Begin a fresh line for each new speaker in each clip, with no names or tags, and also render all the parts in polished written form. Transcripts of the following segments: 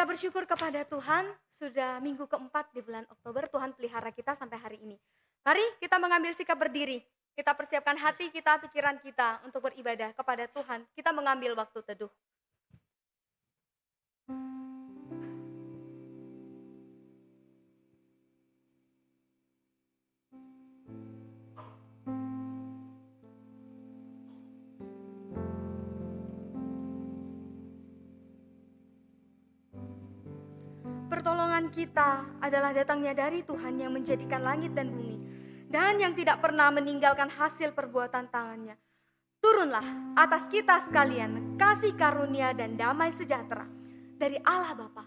Kita bersyukur kepada Tuhan, sudah minggu keempat di bulan Oktober, Tuhan pelihara kita sampai hari ini. Mari kita mengambil sikap berdiri, kita persiapkan hati kita, pikiran kita untuk beribadah kepada Tuhan. Kita mengambil waktu teduh. Pertolongan kita adalah datangnya dari Tuhan yang menjadikan langit dan bumi, dan yang tidak pernah meninggalkan hasil perbuatan tangannya. Turunlah atas kita sekalian kasih karunia dan damai sejahtera dari Allah Bapa,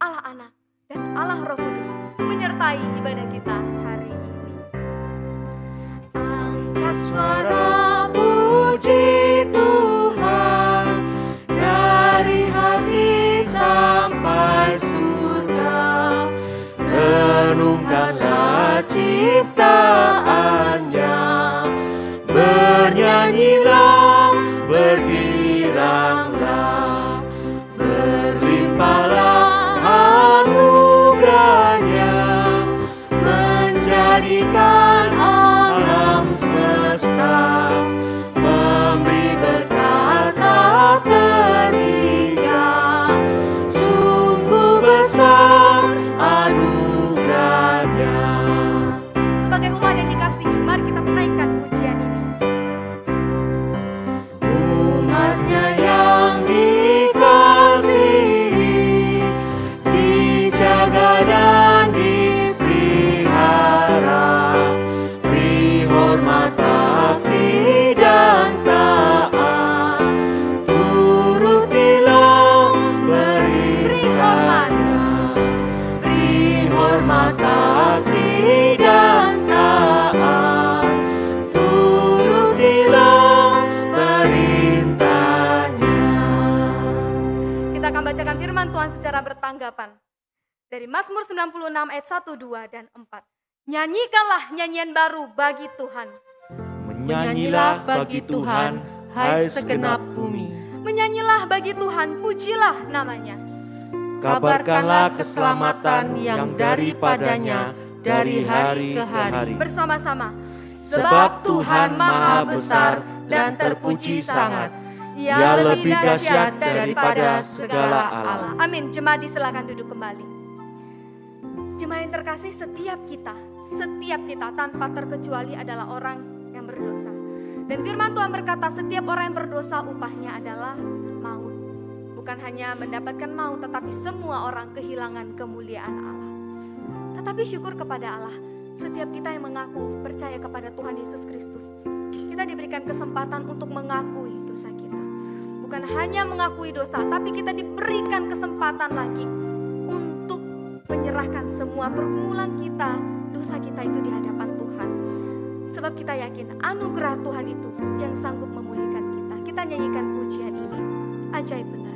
Allah Anak, dan Allah Roh Kudus menyertai ibadah kita hari ini. Angkat suara puji Tuhan dari hati sampai renungkanlah ciptaannya, bernyanyilah, bergiranglah, berlimpahlah anugerahnya, menjadikan alam semesta, memberi berkat tak terhingga, sungguh besar anugerahnya. Sebagai umat yang dikasihi, mari kita menaikkan pujian ini. Umatnya yang dikasihi, dijaga dan dipelihara, beri hormat, bakti dan taat, turutilah, beri hormat, bakti dan taat, turutilah perintahnya. Kita akan bacakan firman Tuhan secara bertanggapan dari Mazmur 96 ayat 1, 2, dan 4. Nyanyikanlah nyanyian baru bagi Tuhan.
Menyanyilah bagi Tuhan, hai segenap bumi.
Menyanyilah bagi Tuhan, pujilah namanya.
Kabarkanlah keselamatan yang daripadanya dari hari ke hari.
Bersama-sama.
Sebab Tuhan Maha Besar dan terpuji sangat. Ia lebih dahsyat daripada segala Allah.
Amin. Jemaat silakan duduk kembali. Jemaat yang terkasih, setiap kita tanpa terkecuali adalah orang yang berdosa. Dan firman Tuhan berkata, setiap orang yang berdosa upahnya adalah maut. Bukan hanya mendapatkan maut, tetapi semua orang kehilangan kemuliaan Allah. Tetapi syukur kepada Allah, setiap kita yang mengaku percaya kepada Tuhan Yesus Kristus, kita diberikan kesempatan untuk mengakui dosa kita. Bukan hanya mengakui dosa, tapi kita diberikan kesempatan lagi untuk menyerahkan semua pergumulan kita, dosa kita itu di hadapan Tuhan. Sebab kita yakin anugerah Tuhan itu yang sanggup memulihkan kita. Kita nyanyikan pujian ini, ajaib benar.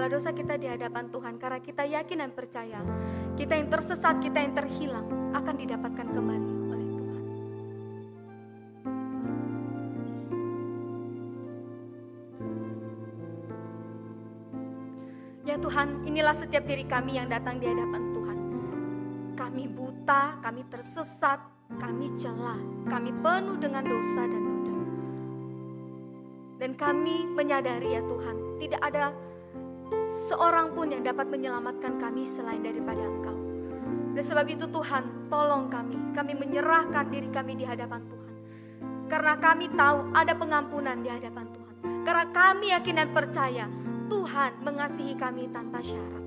segala dosa kita di hadapan Tuhan, karena kita yakin dan percaya kita yang tersesat, kita yang terhilang akan didapatkan kembali oleh Tuhan. Ya Tuhan, inilah setiap diri kami yang datang di hadapan Tuhan. Kami buta, kami tersesat, kami celah, kami penuh dengan dosa dan noda. Dan kami menyadari ya Tuhan, tidak ada seorang pun yang dapat menyelamatkan kami selain daripada Engkau. Dan sebab itu Tuhan, tolong kami menyerahkan diri kami di hadapan Tuhan. Karena kami tahu ada pengampunan di hadapan Tuhan. Karena kami yakin dan percaya Tuhan mengasihi kami tanpa syarat.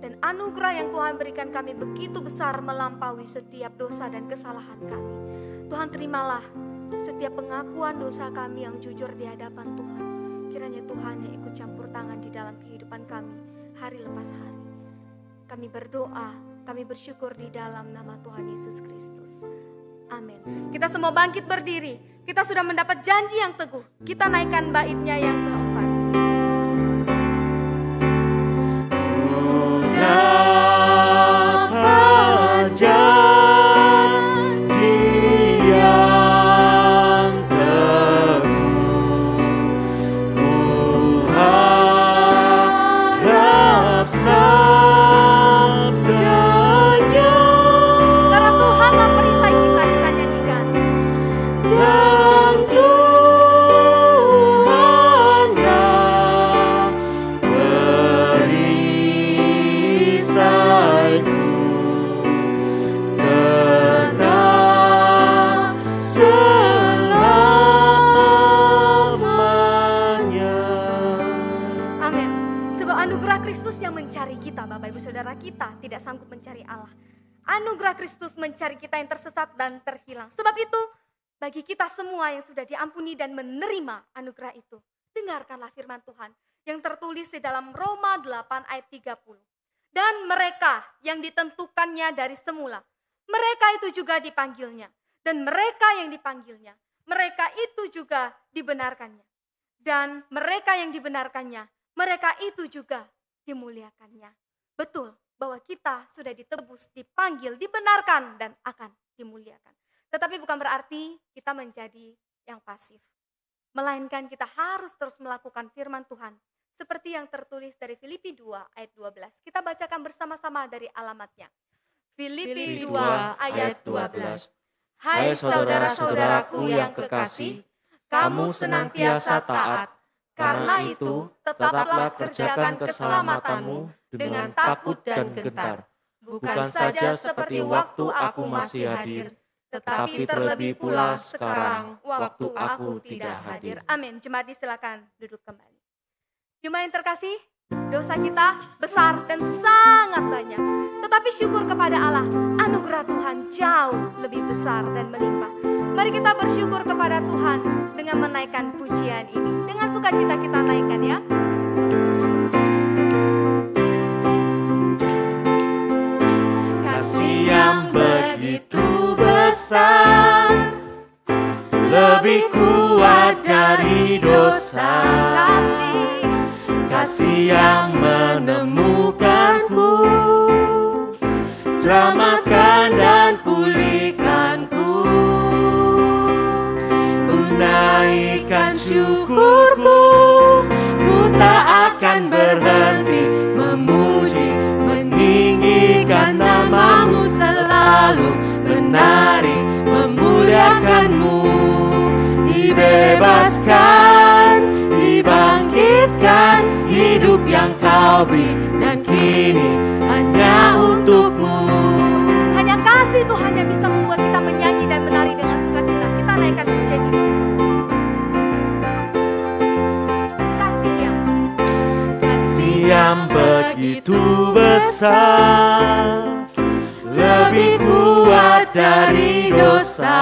Dan anugerah yang Tuhan berikan kami begitu besar melampaui setiap dosa dan kesalahan kami. Tuhan, terimalah setiap pengakuan dosa kami yang jujur di hadapan Tuhan. Kiranya Tuhan yang ikut campur tangan di dalam kehidupan kami hari lepas hari. Kami berdoa, kami bersyukur di dalam nama Tuhan Yesus Kristus. Amin. Kita semua bangkit berdiri. Kita sudah mendapat janji yang teguh. Kita naikkan baitnya yang keempat.
Dapat janji yang teguh, ku harap sabdanya.
Karena Tuhanlah perisai kita nyanyikan.
Dan Tuhanlah perisaiku, tetap selamanya.
Amin. Sebab anugerah Kristus yang mencari kita, Bapak Ibu Saudara, kita tidak sanggup mencari Allah. Anugerah Kristus mencari kita yang tersesat dan terhilang. Sebab itu, bagi kita semua yang sudah diampuni dan menerima anugerah itu, dengarkanlah firman Tuhan yang tertulis di dalam Roma 8 ayat 30. Dan mereka yang ditentukannya dari semula, mereka itu juga dipanggilnya. Dan mereka yang dipanggilnya, mereka itu juga dibenarkannya. Dan mereka yang dibenarkannya, mereka itu juga dimuliakannya. Betul bahwa kita sudah ditebus, dipanggil, dibenarkan, dan akan dimuliakan. Tetapi bukan berarti kita menjadi yang pasif. Melainkan kita harus terus melakukan firman Tuhan. Seperti yang tertulis dari Filipi 2 ayat 12. Kita bacakan bersama-sama dari alamatnya. Filipi 2 ayat 12. Hai saudara-saudaraku yang kekasih, kamu senantiasa taat. Karena itu, tetaplah kerjakan keselamatanmu dengan takut dan gentar. Bukan saja seperti waktu aku masih hadir, tetapi terlebih pula sekarang waktu aku tidak hadir. Amin. Jemaat silakan duduk kembali. Jemaat yang terkasih, dosa kita besar dan sangat banyak. Tetapi syukur kepada Allah, anugerah Tuhan jauh lebih besar dan melimpah. Mari kita bersyukur kepada Tuhan dengan menaikkan pujian ini. Dengan sukacita kita naikkan ya.
Kasih yang begitu besar, lebih kuat dari dosa. Kasih yang menemukanku, selamatkan dan pulihkanku. Ku naikkan syukurku, ku tak akan berhenti memuji, meninggikan namamu, selalu menari, memuliakanmu. Dibebaskan, dibangkitkan, hidup yang kau beri, dan kini hanya untukmu.
Hanya kasih Tuhan yang bisa membuat kita menyanyi dan menari dengan sukacita. Kita naikkan pujian ini. Kasih
yang begitu besar, lebih kuat dari dosa.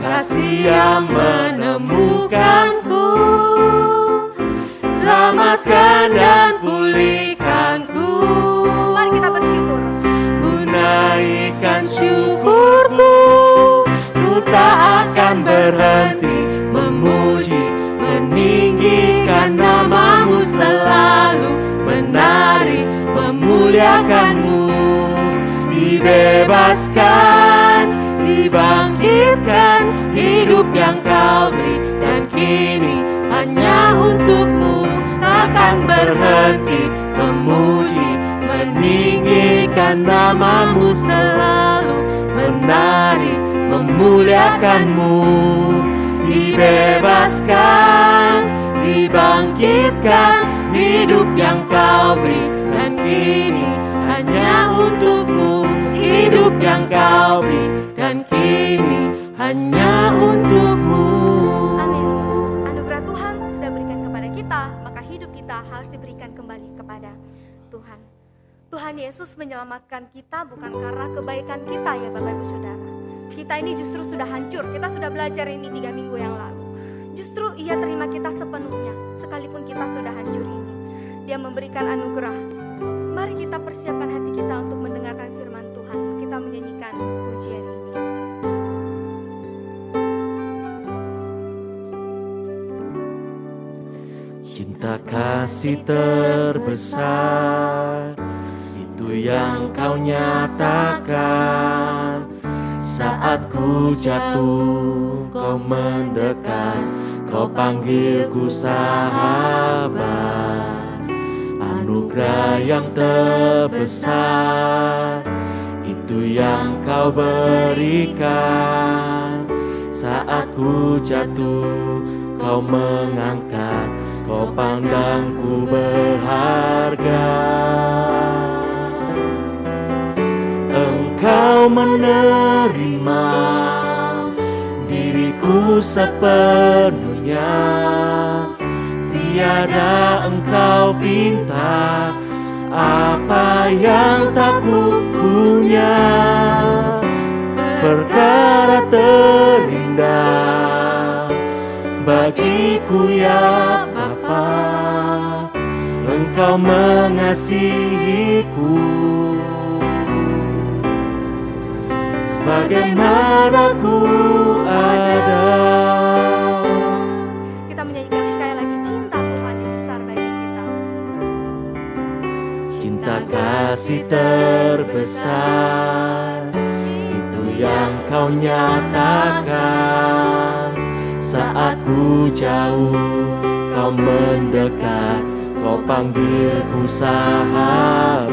Kasih yang menemukanku, selamatkan dan pulihkanku.
Mari kita bersyukur.
Ku naikkan syukurku, ku tak akan berhenti memuji, meninggikan namamu selalu. memuliakan-Mu. Dibebaskan, dibangkitkan, hidup yang Kau beri, dan kini hanya untuk-Mu. Takkan berhenti memuji, meninggikan nama-Mu, selalu menari memuliakan-Mu. Dibebaskan, dibangkitkan, hidup yang Kau beri, dan kini hanya untuk-Mu. Hidup yang Kau beri, dan kini hanya untuk-Mu.
Amin. Anugerah Tuhan sudah berikan kepada kita, maka hidup kita harus diberikan kembali kepada Tuhan. Tuhan Yesus menyelamatkan kita bukan karena kebaikan kita ya Bapak Ibu Saudara. Kita ini justru sudah hancur, kita sudah belajar ini 3 minggu yang lalu. Justru Ia terima kita sepenuhnya, sekalipun kita sudah hancur ini. Dia memberikan anugerah. Mari kita persiapkan hati kita untuk mendengarkan firman Tuhan. Kita menyanyikan pujian ini.
Cinta kasih terbesar, itu yang Kau nyatakan. Saat ku jatuh, Kau mendekat, Kau panggilku sahabat. Anugerah yang terbesar, itu yang Kau berikan. Saat ku jatuh, Kau mengangkat, Kau pandangku berharga. Engkau menerima diriku sepenuhnya. Tiada Engkau pinta apa yang tak ku punya. Perkara terindah bagiku ya Bapa, Engkau mengasihiku. Sebagaimana ku ada.
Kita menyanyikan sekali lagi, cinta Tuhan yang besar bagi kita.
Cinta kasih terbesar, itu yang Kau nyatakan. Saat ku jauh, Kau mendekat, Kau panggilku sahabat.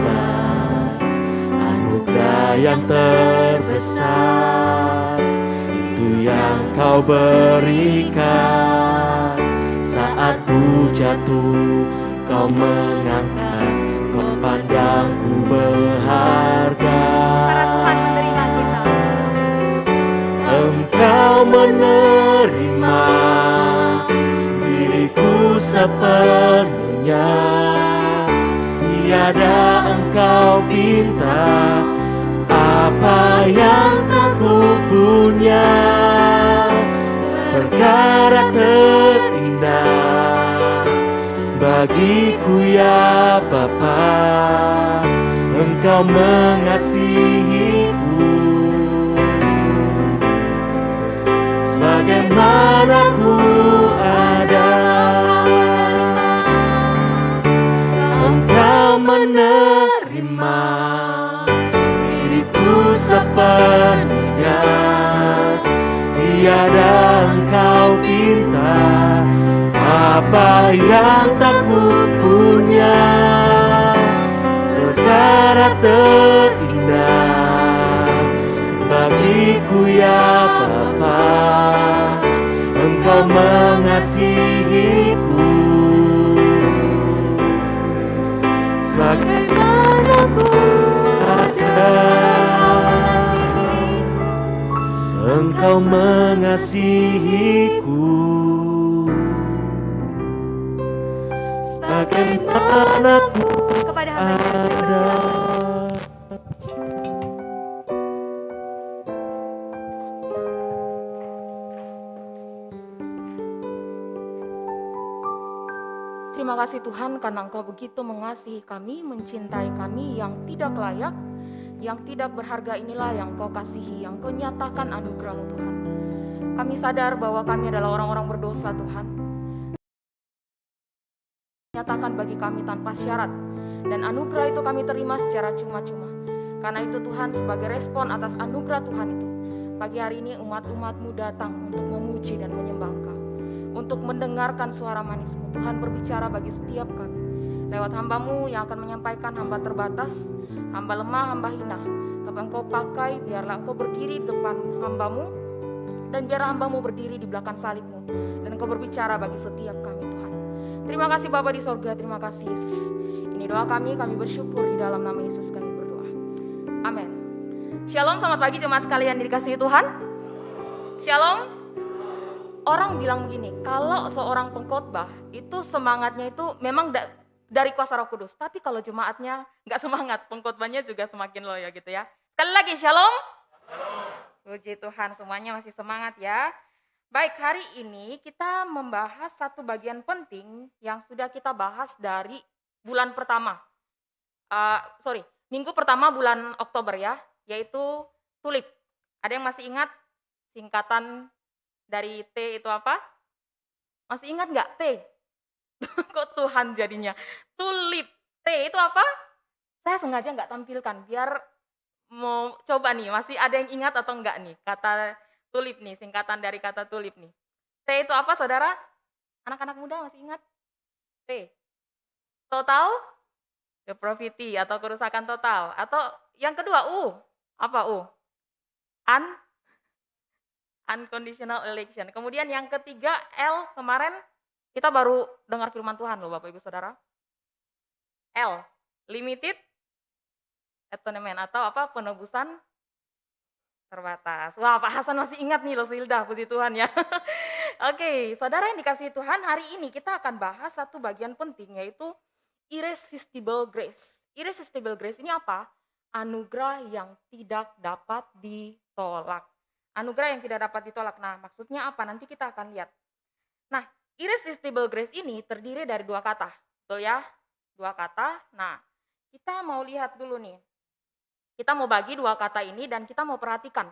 Anugerah yang terbesar, itu yang Kau berikan. Saat ku jatuh, Kau mengangkat, Kau pandangku berharga.
Karena Tuhan menerima kita.
Engkau menerima diriku sepenuhnya. Tiada Engkau pinta apa yang tak ku punya. Perkara terindah bagiku ya Bapa, Engkau mengasihiku. Sebagaimana ku ada, Engkau menerima diriku sepenuhnya. Tiada Engkau pinta apa yang tak ku punya. Perkara terindah bagiku ya Bapa, Engkau mengasihiku. Sebagaimana ku ada, Engkau mengasihiku. Sebagaimana ku
Kepada hamba yang saya persilakan.
Terima kasih Tuhan karena Engkau begitu mengasihi kami, mencintai kami yang tidak layak, yang tidak berharga. Inilah yang Engkau kasihi, yang Engkau nyatakan anugerah-Mu Tuhan. Kami sadar bahwa kami adalah orang-orang berdosa Tuhan. Nyatakan bagi kami tanpa syarat Dan anugerah itu kami terima secara cuma-cuma. Karena itu Tuhan, sebagai respon atas anugerah Tuhan itu, pagi hari ini umat-umat-Mu datang untuk memuji dan menyembah Engkau, untuk mendengarkan suara manis-Mu. Tuhan berbicara bagi setiap kami lewat hamba-Mu yang akan menyampaikan. Hamba terbatas, hamba lemah, hamba hina, tapi Engkau pakai, biarlah Engkau berdiri di depan hamba-Mu, dan biarlah hamba-Mu berdiri di belakang salib-Mu, dan Engkau berbicara bagi setiap kami Tuhan. Terima kasih Bapa di sorga, terima kasih Yesus. Ini doa kami bersyukur di dalam nama Yesus kami berdoa. Amin. Shalom, selamat pagi jemaat sekalian dikasihi Tuhan. Shalom. Orang bilang begini, kalau seorang pengkhotbah itu semangatnya itu memang dari kuasa Roh Kudus. Tapi kalau jemaatnya nggak semangat, pengkhotbahnya juga semakin loyo gitu ya. Sekali lagi, shalom. Puji Tuhan, semuanya masih semangat ya. Baik, hari ini kita membahas satu bagian penting yang sudah kita bahas dari bulan pertama. Minggu pertama bulan Oktober ya, yaitu tulip. Ada yang masih ingat singkatan dari T itu apa? Masih ingat nggak T? Kok Tuhan jadinya? Tulip. T itu apa? Saya sengaja nggak tampilkan biar mau coba nih, masih ada yang ingat atau enggak nih kata tulip nih, singkatan dari kata tulip nih. T itu apa saudara? Anak-anak muda masih ingat? T. Total depravity atau kerusakan total. Atau yang kedua U. Apa U? Unconditional election. Kemudian yang ketiga L, kemarin kita baru dengar firman Tuhan loh Bapak Ibu Saudara. L, limited atonement atau apa? Penebusan terbatas. Wah, Pak Hasan masih ingat nih loh Silda, puji Tuhan ya. Oke, saudara yang dikasihi Tuhan, hari ini kita akan bahas satu bagian penting yaitu irresistible grace. Irresistible grace ini apa? Anugerah yang tidak dapat ditolak. Anugerah yang tidak dapat ditolak. Nah, maksudnya apa? Nanti kita akan lihat. Nah, irresistible grace ini terdiri dari dua kata. Betul ya? Dua kata. Nah, kita mau lihat dulu nih. Kita mau bagi dua kata ini dan kita mau perhatikan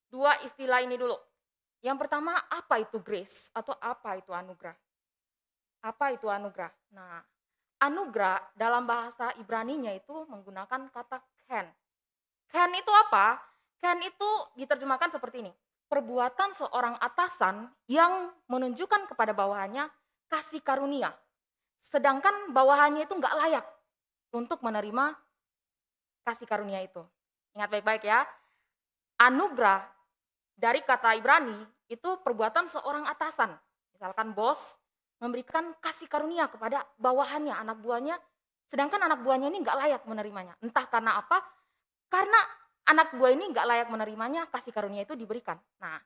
dua istilah ini dulu. Yang pertama, apa itu grace atau apa itu anugerah? Apa itu anugerah? Nah, anugerah dalam bahasa Ibraninya itu menggunakan kata ken. Ken itu apa? Ken itu diterjemahkan seperti ini. Perbuatan seorang atasan yang menunjukkan kepada bawahannya kasih karunia. Sedangkan bawahannya itu nggak layak untuk menerima kasih karunia itu. Ingat baik-baik ya. Anugerah dari kata Ibrani itu perbuatan seorang atasan. Misalkan bos memberikan kasih karunia kepada bawahannya, anak buahnya. Sedangkan anak buahnya ini nggak layak menerimanya. Entah karena apa, karena anak buah ini nggak layak menerimanya, kasih karunia itu diberikan. Nah,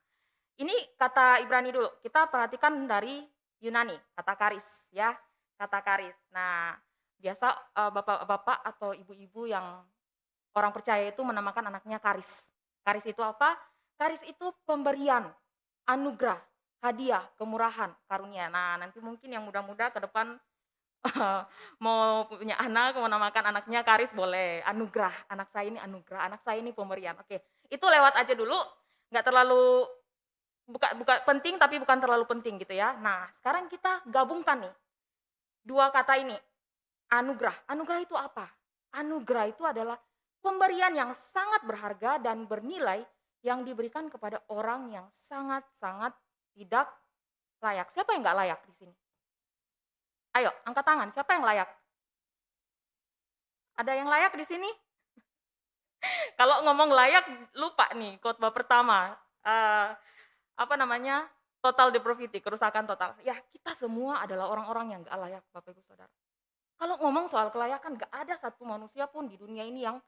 ini kata Ibrani dulu. Kita perhatikan dari Yunani, kata karis ya, kata karis. Nah, biasa bapak-bapak atau ibu-ibu yang orang percaya itu menamakan anaknya karis. Karis itu apa? Karis itu pemberian, anugerah, hadiah, kemurahan, karunia. Nah, nanti mungkin yang muda-muda ke depan mau punya anak, mau namakan anaknya karis boleh. Anugerah, anak saya ini anugerah, anak saya ini pemberian. Oke, itu lewat aja dulu, nggak terlalu bukan penting tapi bukan terlalu penting gitu ya. Nah, sekarang kita gabungkan nih dua kata ini, anugerah. Anugerah itu apa? Anugerah itu adalah pemberian yang sangat berharga dan bernilai yang diberikan kepada orang yang sangat-sangat tidak layak. Siapa yang nggak layak di sini? Ayo, angkat tangan. Siapa yang layak? Ada yang layak di sini? Kalau ngomong layak, lupa nih khotbah pertama. Total depravity, kerusakan total. Ya, kita semua adalah orang-orang yang nggak layak, Bapak Ibu Saudara. Kalau ngomong soal kelayakan, nggak ada satu manusia pun di dunia ini yang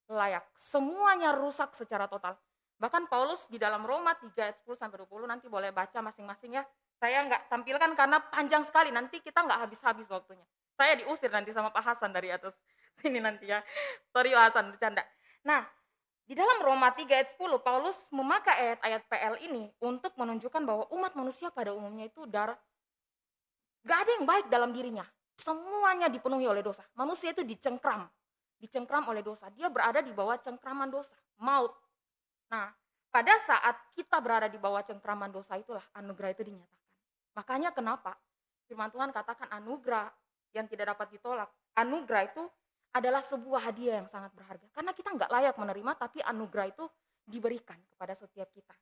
layak. Semuanya rusak secara total. Bahkan Paulus di dalam Roma 3 ayat 10-20 nanti boleh baca masing-masing ya. Saya nggak tampilkan karena panjang sekali, nanti kita nggak habis-habis waktunya. Saya diusir nanti sama Pak Hasan dari atas sini nanti ya. Sorry Hasan, bercanda. Nah, di dalam Roma 3 ayat 10 Paulus memakai ayat-ayat PL ini untuk menunjukkan bahwa umat manusia pada umumnya itu gak ada yang baik dalam dirinya. Semuanya dipenuhi oleh dosa. Manusia itu dicengkram oleh dosa. Dia berada di bawah cengkraman dosa, maut. Nah, pada saat kita berada di bawah cengkraman dosa itulah anugerah itu dinyatakan. Makanya kenapa firman Tuhan katakan anugerah yang tidak dapat ditolak. Anugerah itu adalah sebuah hadiah yang sangat berharga. Karena kita nggak layak menerima, tapi anugerah itu diberikan kepada setiap kita.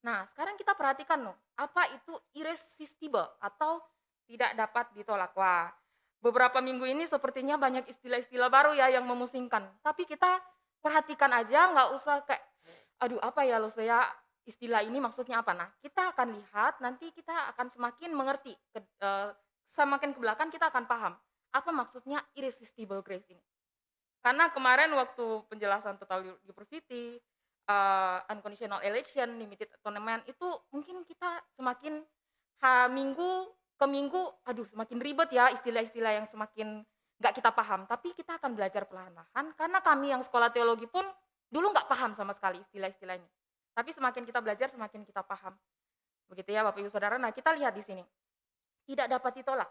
Nah, sekarang kita perhatikan loh, apa itu irresistible atau tidak dapat ditolak. Wah, beberapa minggu ini sepertinya banyak istilah-istilah baru ya yang memusingkan. Tapi kita perhatikan aja, nggak usah kayak, aduh apa ya lo saya istilah ini maksudnya apa. Nah, kita akan lihat, nanti kita akan semakin mengerti, semakin ke belakang kita akan paham apa maksudnya irresistible grace ini. Karena kemarin waktu penjelasan total depravity, unconditional election, limited atonement itu mungkin kita semakin minggu ke minggu, aduh semakin ribet ya istilah-istilah yang semakin nggak kita paham. Tapi kita akan belajar perlahan-lahan karena kami yang sekolah teologi pun dulu nggak paham sama sekali istilah-istilah ini. Tapi semakin kita belajar, semakin kita paham. Begitu ya Bapak Ibu Saudara. Nah, kita lihat di sini. Tidak dapat ditolak.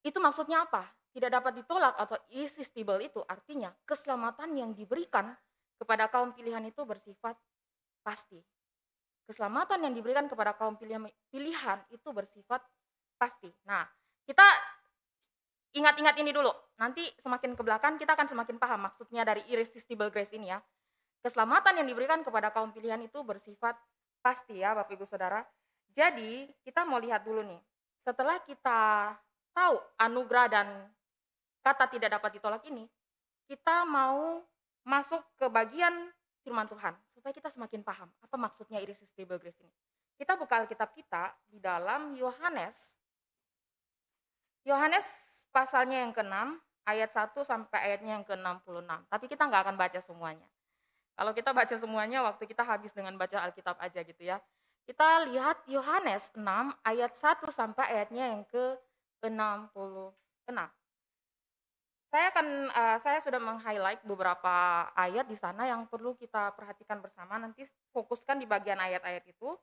Itu maksudnya apa? Tidak dapat ditolak atau irresistible itu artinya keselamatan yang diberikan kepada kaum pilihan itu bersifat pasti. Keselamatan yang diberikan kepada kaum pilihan itu bersifat pasti. Nah, kita ingat-ingat ini dulu. Nanti semakin ke belakang kita akan semakin paham maksudnya dari irresistible grace ini ya. Keselamatan yang diberikan kepada kaum pilihan itu bersifat pasti ya Bapak Ibu Saudara. Jadi kita mau lihat dulu nih. Setelah kita tahu anugerah dan kata tidak dapat ditolak ini, kita mau masuk ke bagian firman Tuhan supaya kita semakin paham apa maksudnya irresistible grace ini. Kita buka Alkitab kita di dalam Yohanes pasalnya yang ke-6 ayat 1 sampai ayatnya yang ke-66. Tapi kita nggak akan baca semuanya. Kalau kita baca semuanya, waktu kita habis dengan baca Alkitab aja gitu ya. Kita lihat Yohanes 6 ayat 1 sampai ayatnya yang ke-66. Saya sudah meng-highlight beberapa ayat di sana yang perlu kita perhatikan bersama. Nanti fokuskan di bagian ayat-ayat itu.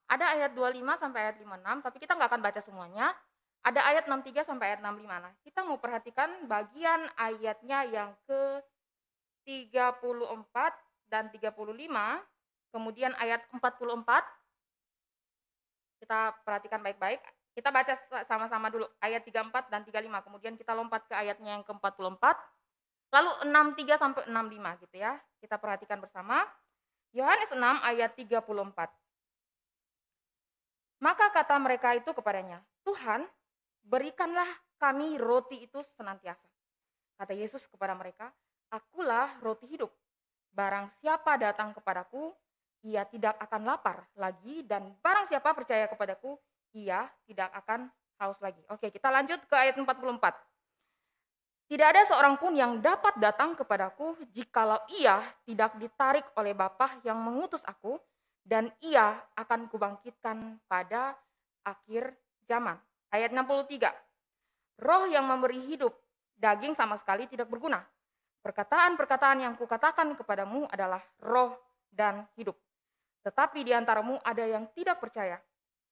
Ada ayat 25 sampai ayat 56, tapi kita nggak akan baca semuanya. Ada ayat 63 sampai ayat 65. Nah, kita mau perhatikan bagian ayatnya yang ke-34 dan 35, kemudian ayat 44, kita perhatikan baik-baik, kita baca sama-sama dulu, ayat 34 dan 35, kemudian kita lompat ke ayatnya yang ke-44, lalu 63 sampai 65 gitu ya, kita perhatikan bersama, Yohanes 6 ayat 34. Maka kata mereka itu kepadanya, Tuhan, berikanlah kami roti itu senantiasa. Kata Yesus kepada mereka, akulah roti hidup. Barang siapa datang kepadaku, ia tidak akan lapar lagi, dan barang siapa percaya kepadaku, ia tidak akan haus lagi. Oke, kita lanjut ke ayat 44. Tidak ada seorang pun yang dapat datang kepadaku, jikalau ia tidak ditarik oleh Bapa yang mengutus aku, dan ia akan kubangkitkan pada akhir zaman. Ayat 63. Roh yang memberi hidup, daging sama sekali tidak berguna. Perkataan-perkataan yang kukatakan kepadamu adalah roh dan hidup. Tetapi di antaramu ada yang tidak percaya.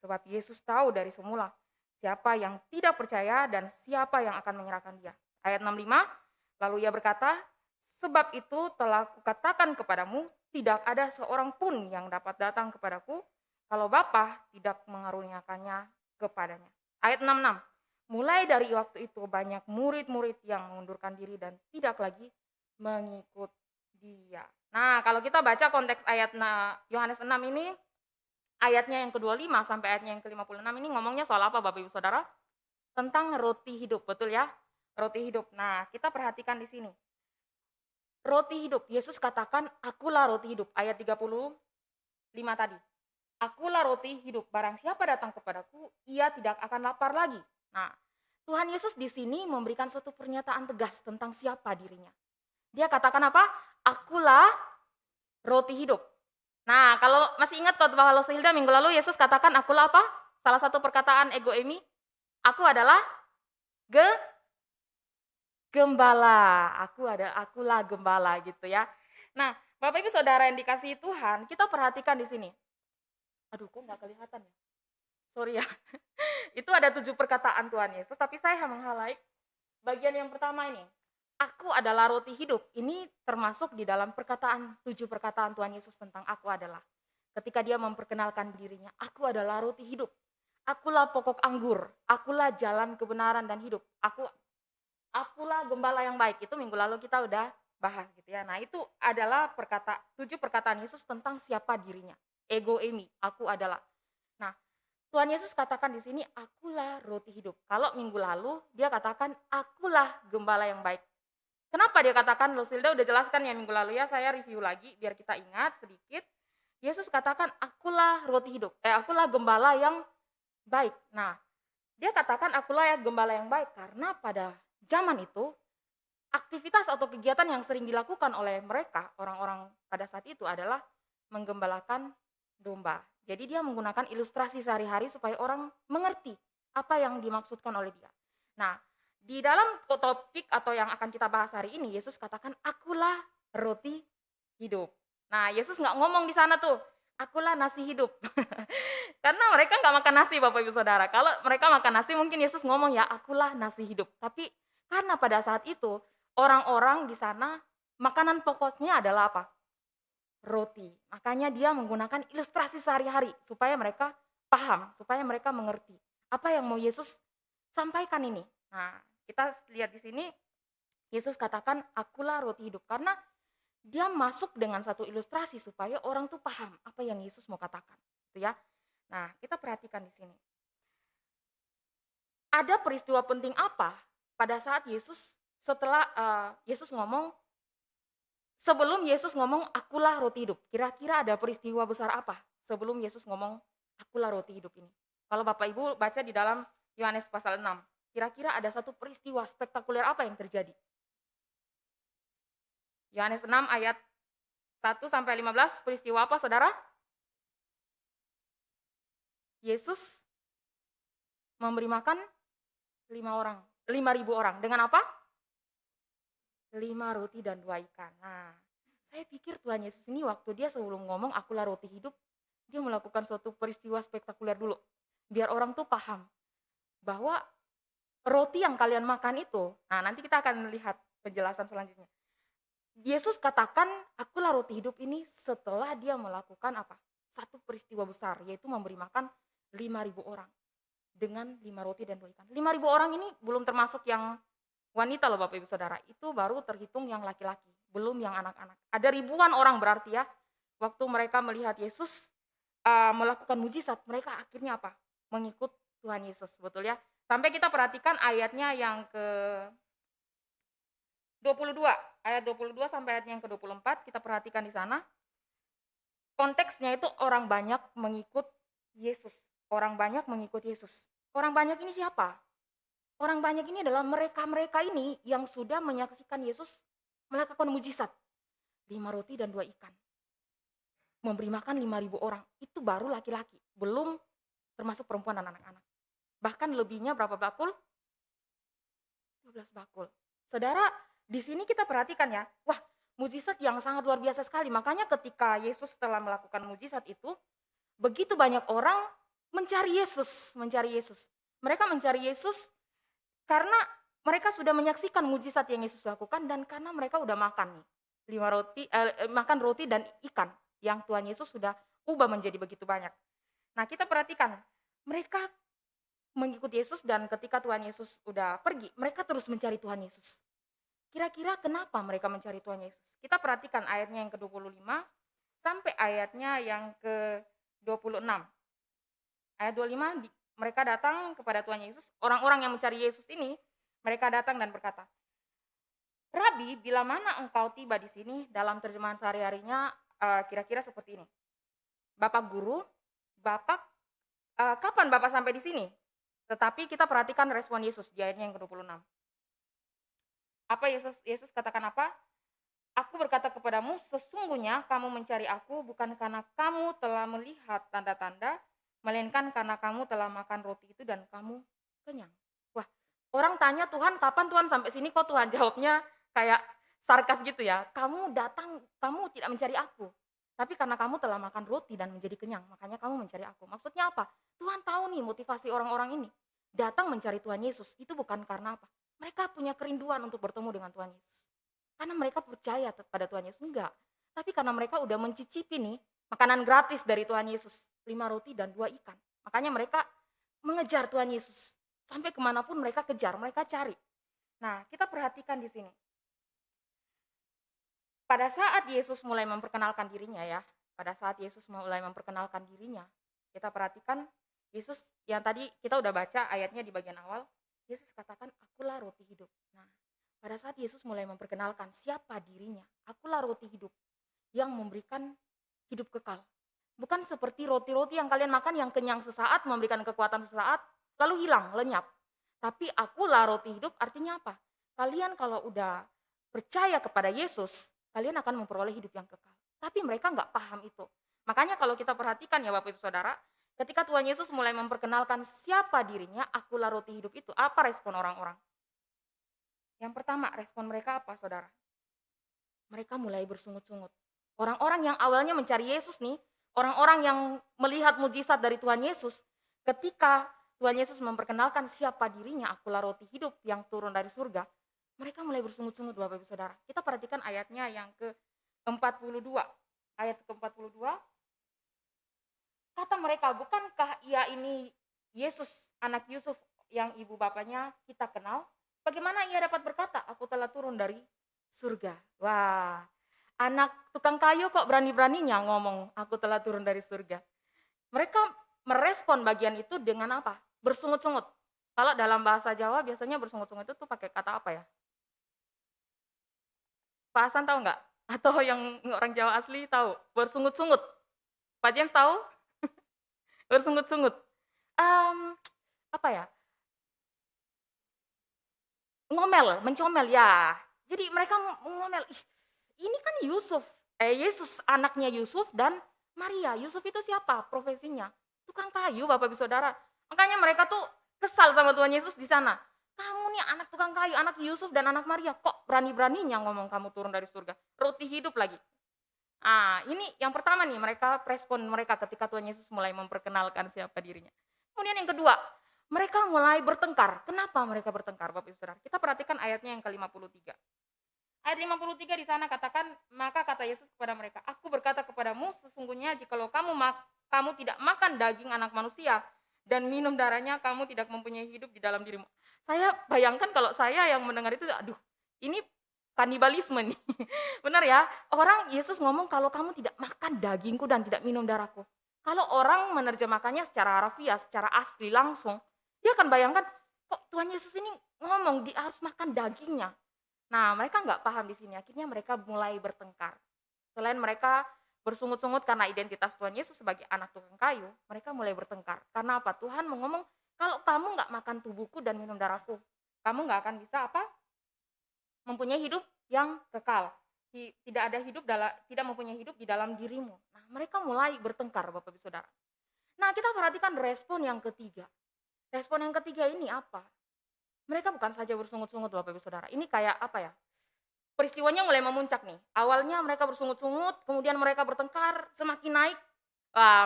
Sebab Yesus tahu dari semula siapa yang tidak percaya dan siapa yang akan menyerahkan dia. Ayat 65, lalu ia berkata, sebab itu telah kukatakan kepadamu, tidak ada seorang pun yang dapat datang kepadaku, kalau Bapa tidak mengaruniakannya kepadanya. Ayat 66, mulai dari waktu itu banyak murid-murid yang mengundurkan diri dan tidak lagi mengikut dia. Nah, kalau kita baca konteks ayat Yohanes 6 ini, ayatnya yang ke-25 sampai ayatnya yang ke-56 ini ngomongnya soal apa Bapak Ibu Saudara? Tentang roti hidup, betul ya? Roti hidup. Nah, kita perhatikan di sini. Roti hidup, Yesus katakan, akulah roti hidup. Ayat 35 tadi. Akulah roti hidup, barang siapa datang kepadaku, ia tidak akan lapar lagi. Nah, Tuhan Yesus di sini memberikan suatu pernyataan tegas tentang siapa dirinya. Dia katakan apa? Akulah roti hidup. Nah, kalau masih ingat kalau Sehilda minggu lalu Yesus katakan akulah apa? Salah satu perkataan ego Emi, aku adalah gembala. Akulah gembala gitu ya. Nah, Bapak Ibu Saudara yang dikasihi Tuhan, kita perhatikan di sini. Aduh, kok nggak kelihatan ya? Sorry ya. Itu ada 7 perkataan Tuhan Yesus, tapi saya meng-highlight bagian yang pertama ini. Aku adalah roti hidup. Ini termasuk di dalam 7 perkataan Tuhan Yesus tentang aku adalah. Ketika dia memperkenalkan dirinya, aku adalah roti hidup. Akulah pokok anggur, akulah jalan kebenaran dan hidup. Akulah gembala yang baik. Itu minggu lalu kita udah bahas gitu ya. Nah, itu adalah 7 perkataan Yesus tentang siapa dirinya. Ego emi, aku adalah. Nah, Tuhan Yesus katakan di sini, akulah roti hidup. Kalau minggu lalu dia katakan, akulah gembala yang baik. Kenapa dia katakan, Lusilda udah jelaskan ya minggu lalu ya, saya review lagi biar kita ingat sedikit. Yesus katakan, akulah roti hidup, akulah gembala yang baik. Nah, dia katakan akulah ya gembala yang baik karena pada zaman itu aktivitas atau kegiatan yang sering dilakukan oleh mereka, orang-orang pada saat itu adalah menggembalakan domba. Jadi dia menggunakan ilustrasi sehari-hari supaya orang mengerti apa yang dimaksudkan oleh dia. Nah, di dalam topik atau yang akan kita bahas hari ini, Yesus katakan akulah roti hidup. Nah, Yesus nggak ngomong di sana tuh, akulah nasi hidup. Karena mereka nggak makan nasi Bapak Ibu Saudara. Kalau mereka makan nasi mungkin Yesus ngomong ya akulah nasi hidup. Tapi karena pada saat itu orang-orang di sana makanan pokoknya adalah apa? Roti. Makanya dia menggunakan ilustrasi sehari-hari supaya mereka paham, supaya mereka mengerti apa yang mau Yesus sampaikan ini. Nah, kita lihat di sini Yesus katakan akulah roti hidup karena dia masuk dengan satu ilustrasi supaya orang tuh paham apa yang Yesus mau katakan, gitu ya. Nah, kita perhatikan di sini. Ada peristiwa penting apa pada saat Yesus setelah Yesus ngomong, sebelum Yesus ngomong akulah roti hidup. Kira-kira ada peristiwa besar apa sebelum Yesus ngomong akulah roti hidup ini? Kalau Bapak Ibu baca di dalam Yohanes pasal 6, kira-kira ada satu peristiwa spektakuler apa yang terjadi? Yohanes 6 ayat 1 sampai 15, peristiwa apa Saudara? Yesus memberi makan 5.000 orang. Dengan apa? 5 roti dan 2 ikan. Nah, saya pikir Tuhan Yesus ini waktu dia sebelum ngomong akulah roti hidup, dia melakukan suatu peristiwa spektakuler dulu. Biar orang tuh paham bahwa roti yang kalian makan itu, nah nanti kita akan melihat penjelasan selanjutnya. Yesus katakan akulah roti hidup ini setelah dia melakukan apa? Satu peristiwa besar, yaitu memberi makan 5.000 orang dengan 5 roti dan 2 ikan. 5.000 orang ini belum termasuk yang wanita loh Bapak Ibu Saudara, itu baru terhitung yang laki-laki, belum yang anak-anak. Ada ribuan orang berarti ya, waktu mereka melihat Yesus melakukan mujizat, mereka akhirnya apa? Mengikut Tuhan Yesus, betul ya. Sampai kita perhatikan ayatnya yang ke 22, ayat 22 sampai ayat yang ke-24, kita perhatikan di sana. Konteksnya itu orang banyak mengikut Yesus. Orang banyak mengikut Yesus. Orang banyak ini siapa? Orang banyak ini adalah mereka-mereka ini yang sudah menyaksikan Yesus melakukan mujizat. 5 roti dan 2 ikan. Memberi makan 5.000 orang. Itu baru laki-laki. Belum termasuk perempuan dan anak-anak. Bahkan lebihnya berapa bakul? 12 bakul. Saudara, di sini kita perhatikan ya, wah mujizat yang sangat luar biasa sekali. Makanya ketika Yesus telah melakukan mujizat itu, begitu banyak orang mencari Yesus. Mereka mencari Yesus karena mereka sudah menyaksikan mujizat yang Yesus lakukan dan karena mereka udah makan nih, 5 roti, makan roti dan ikan yang Tuhan Yesus sudah ubah menjadi begitu banyak. Nah kita perhatikan, mereka mengikut Yesus dan ketika Tuhan Yesus udah pergi, mereka terus mencari Tuhan Yesus. Kira-kira kenapa mereka mencari Tuhan Yesus? Kita perhatikan ayatnya yang ke-25 sampai ayatnya yang ke-26. Ayat 25, mereka datang kepada Tuhan Yesus. Orang-orang yang mencari Yesus ini, mereka datang dan berkata, Rabi, bila mana engkau tiba di sini? Dalam terjemahan sehari-harinya kira-kira seperti ini. Bapak guru, kapan Bapak sampai di sini? Tetapi kita perhatikan respon Yesus di ayatnya yang ke-26. Apa Yesus katakan apa? Aku berkata kepadamu, sesungguhnya kamu mencari aku bukan karena kamu telah melihat tanda-tanda, melainkan karena kamu telah makan roti itu dan kamu kenyang. Wah, orang tanya Tuhan, kapan Tuhan sampai sini? Kok Tuhan jawabnya kayak sarkas gitu ya? Kamu datang, kamu tidak mencari aku, tapi karena kamu telah makan roti dan menjadi kenyang, makanya kamu mencari aku. Maksudnya apa? Tuhan tahu nih motivasi orang-orang ini datang mencari Tuhan Yesus itu bukan karena apa? Mereka punya kerinduan untuk bertemu dengan Tuhan Yesus. Karena mereka percaya pada Tuhan Yesus, enggak. Tapi karena mereka udah mencicipi nih makanan gratis dari Tuhan Yesus, 5 roti dan 2 ikan. Makanya mereka mengejar Tuhan Yesus. Sampai kemanapun mereka kejar, mereka cari. Nah, kita perhatikan di sini. Pada saat Yesus mulai memperkenalkan dirinya ya, pada saat Yesus mulai memperkenalkan dirinya, kita perhatikan Yesus yang tadi kita udah baca ayatnya di bagian awal, Yesus katakan, akulah roti hidup. Nah, pada saat Yesus mulai memperkenalkan siapa dirinya, akulah roti hidup yang memberikan hidup kekal. Bukan seperti roti-roti yang kalian makan yang kenyang sesaat, memberikan kekuatan sesaat, lalu hilang, lenyap. Tapi akulah roti hidup artinya apa? Kalian kalau udah percaya kepada Yesus, kalian akan memperoleh hidup yang kekal. Tapi mereka nggak paham itu. Makanya kalau kita perhatikan ya Bapak Ibu Saudara, ketika Tuhan Yesus mulai memperkenalkan siapa dirinya, akulah roti hidup itu, apa respon orang-orang? Yang pertama, respon mereka apa Saudara? Mereka mulai bersungut-sungut. Orang-orang yang awalnya mencari Yesus nih, orang-orang yang melihat mujizat dari Tuhan Yesus, ketika Tuhan Yesus memperkenalkan siapa dirinya, akulah roti hidup yang turun dari surga, mereka mulai bersungut-sungut Bapak Ibu Saudara. Kita perhatikan ayatnya yang ke-42. Ayat ke-42. Kata mereka, bukankah ia ini Yesus, anak Yusuf yang ibu bapaknya kita kenal? Bagaimana ia dapat berkata, aku telah turun dari surga? Wah, anak tukang kayu kok berani-beraninya ngomong, aku telah turun dari surga. Mereka merespon bagian itu dengan apa? Bersungut-sungut. Kalau dalam bahasa Jawa biasanya bersungut-sungut itu tuh pakai kata apa ya? Pak Hasan tahu nggak? Atau yang orang Jawa asli tahu? Bersungut-sungut. Pak James tahu? Bersungut-sungut. Apa ya? Ngomel, mencomel ya. Jadi mereka ngomel, ini kan Yesus anaknya Yusuf dan Maria. Yusuf itu siapa? Profesinya tukang kayu Bapak Ibu Saudara. Makanya mereka tuh kesal sama Tuhan Yesus di sana. Kamu nih anak tukang kayu, anak Yusuf dan anak Maria, kok berani-beraninya ngomong kamu turun dari surga? Roti hidup lagi. Ini yang pertama nih, respon mereka ketika Tuhan Yesus mulai memperkenalkan siapa dirinya. Kemudian yang kedua, mereka mulai bertengkar. Kenapa mereka bertengkar Bapak Ibu Saudara? Kita perhatikan ayatnya yang ke-53. Ayat 53 di sana katakan, maka kata Yesus kepada mereka, aku berkata kepadamu sesungguhnya jikalau kamu tidak makan daging anak manusia dan minum darahnya, kamu tidak mempunyai hidup di dalam dirimu. Saya bayangkan kalau saya yang mendengar itu, aduh ini kanibalisme nih. Benar ya, orang Yesus ngomong kalau kamu tidak makan dagingku dan tidak minum darahku. Kalau orang menerjemahkannya secara harafiah, secara asli langsung, dia akan bayangkan kok Tuhan Yesus ini ngomong dia harus makan dagingnya. Nah mereka nggak paham di sini, akhirnya mereka mulai bertengkar. Selain mereka bersungut-sungut karena identitas Tuhan Yesus sebagai anak tukang kayu, mereka mulai bertengkar. Karena apa? Tuhan ngomong, kalau kamu nggak makan tubuhku dan minum darahku, kamu nggak akan bisa apa? Mempunyai hidup yang kekal. Tidak mempunyai hidup di dalam dirimu. Nah, mereka mulai bertengkar Bapak Ibu Saudara. Nah, kita perhatikan respon yang ketiga. Respon yang ketiga ini apa? Mereka bukan saja bersungut-sungut Bapak Ibu Saudara. Ini kayak apa ya? Peristiwanya mulai memuncak nih. Awalnya mereka bersungut-sungut, kemudian mereka bertengkar, semakin naik.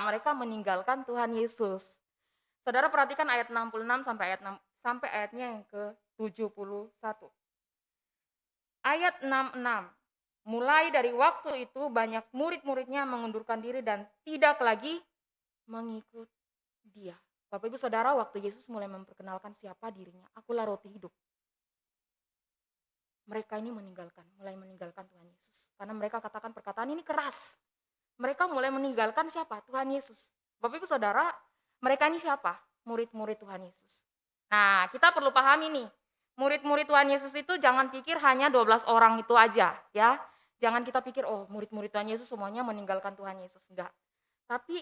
Mereka meninggalkan Tuhan Yesus. Saudara perhatikan ayat 66 sampai ayatnya yang ke-71. Ayat 66. Mulai dari waktu itu banyak murid-muridnya mengundurkan diri dan tidak lagi mengikut dia. Bapak Ibu Saudara, waktu Yesus mulai memperkenalkan siapa dirinya, akulah roti hidup. Mereka ini mulai meninggalkan Tuhan Yesus. Karena mereka katakan perkataan ini keras. Mereka mulai meninggalkan siapa? Tuhan Yesus. Bapak Ibu Saudara, mereka ini siapa? Murid-murid Tuhan Yesus. Nah, kita perlu pahami nih, murid-murid Tuhan Yesus itu jangan pikir hanya 12 orang itu aja, ya. Jangan kita pikir, oh murid-murid Tuhan Yesus semuanya meninggalkan Tuhan Yesus. Enggak. Tapi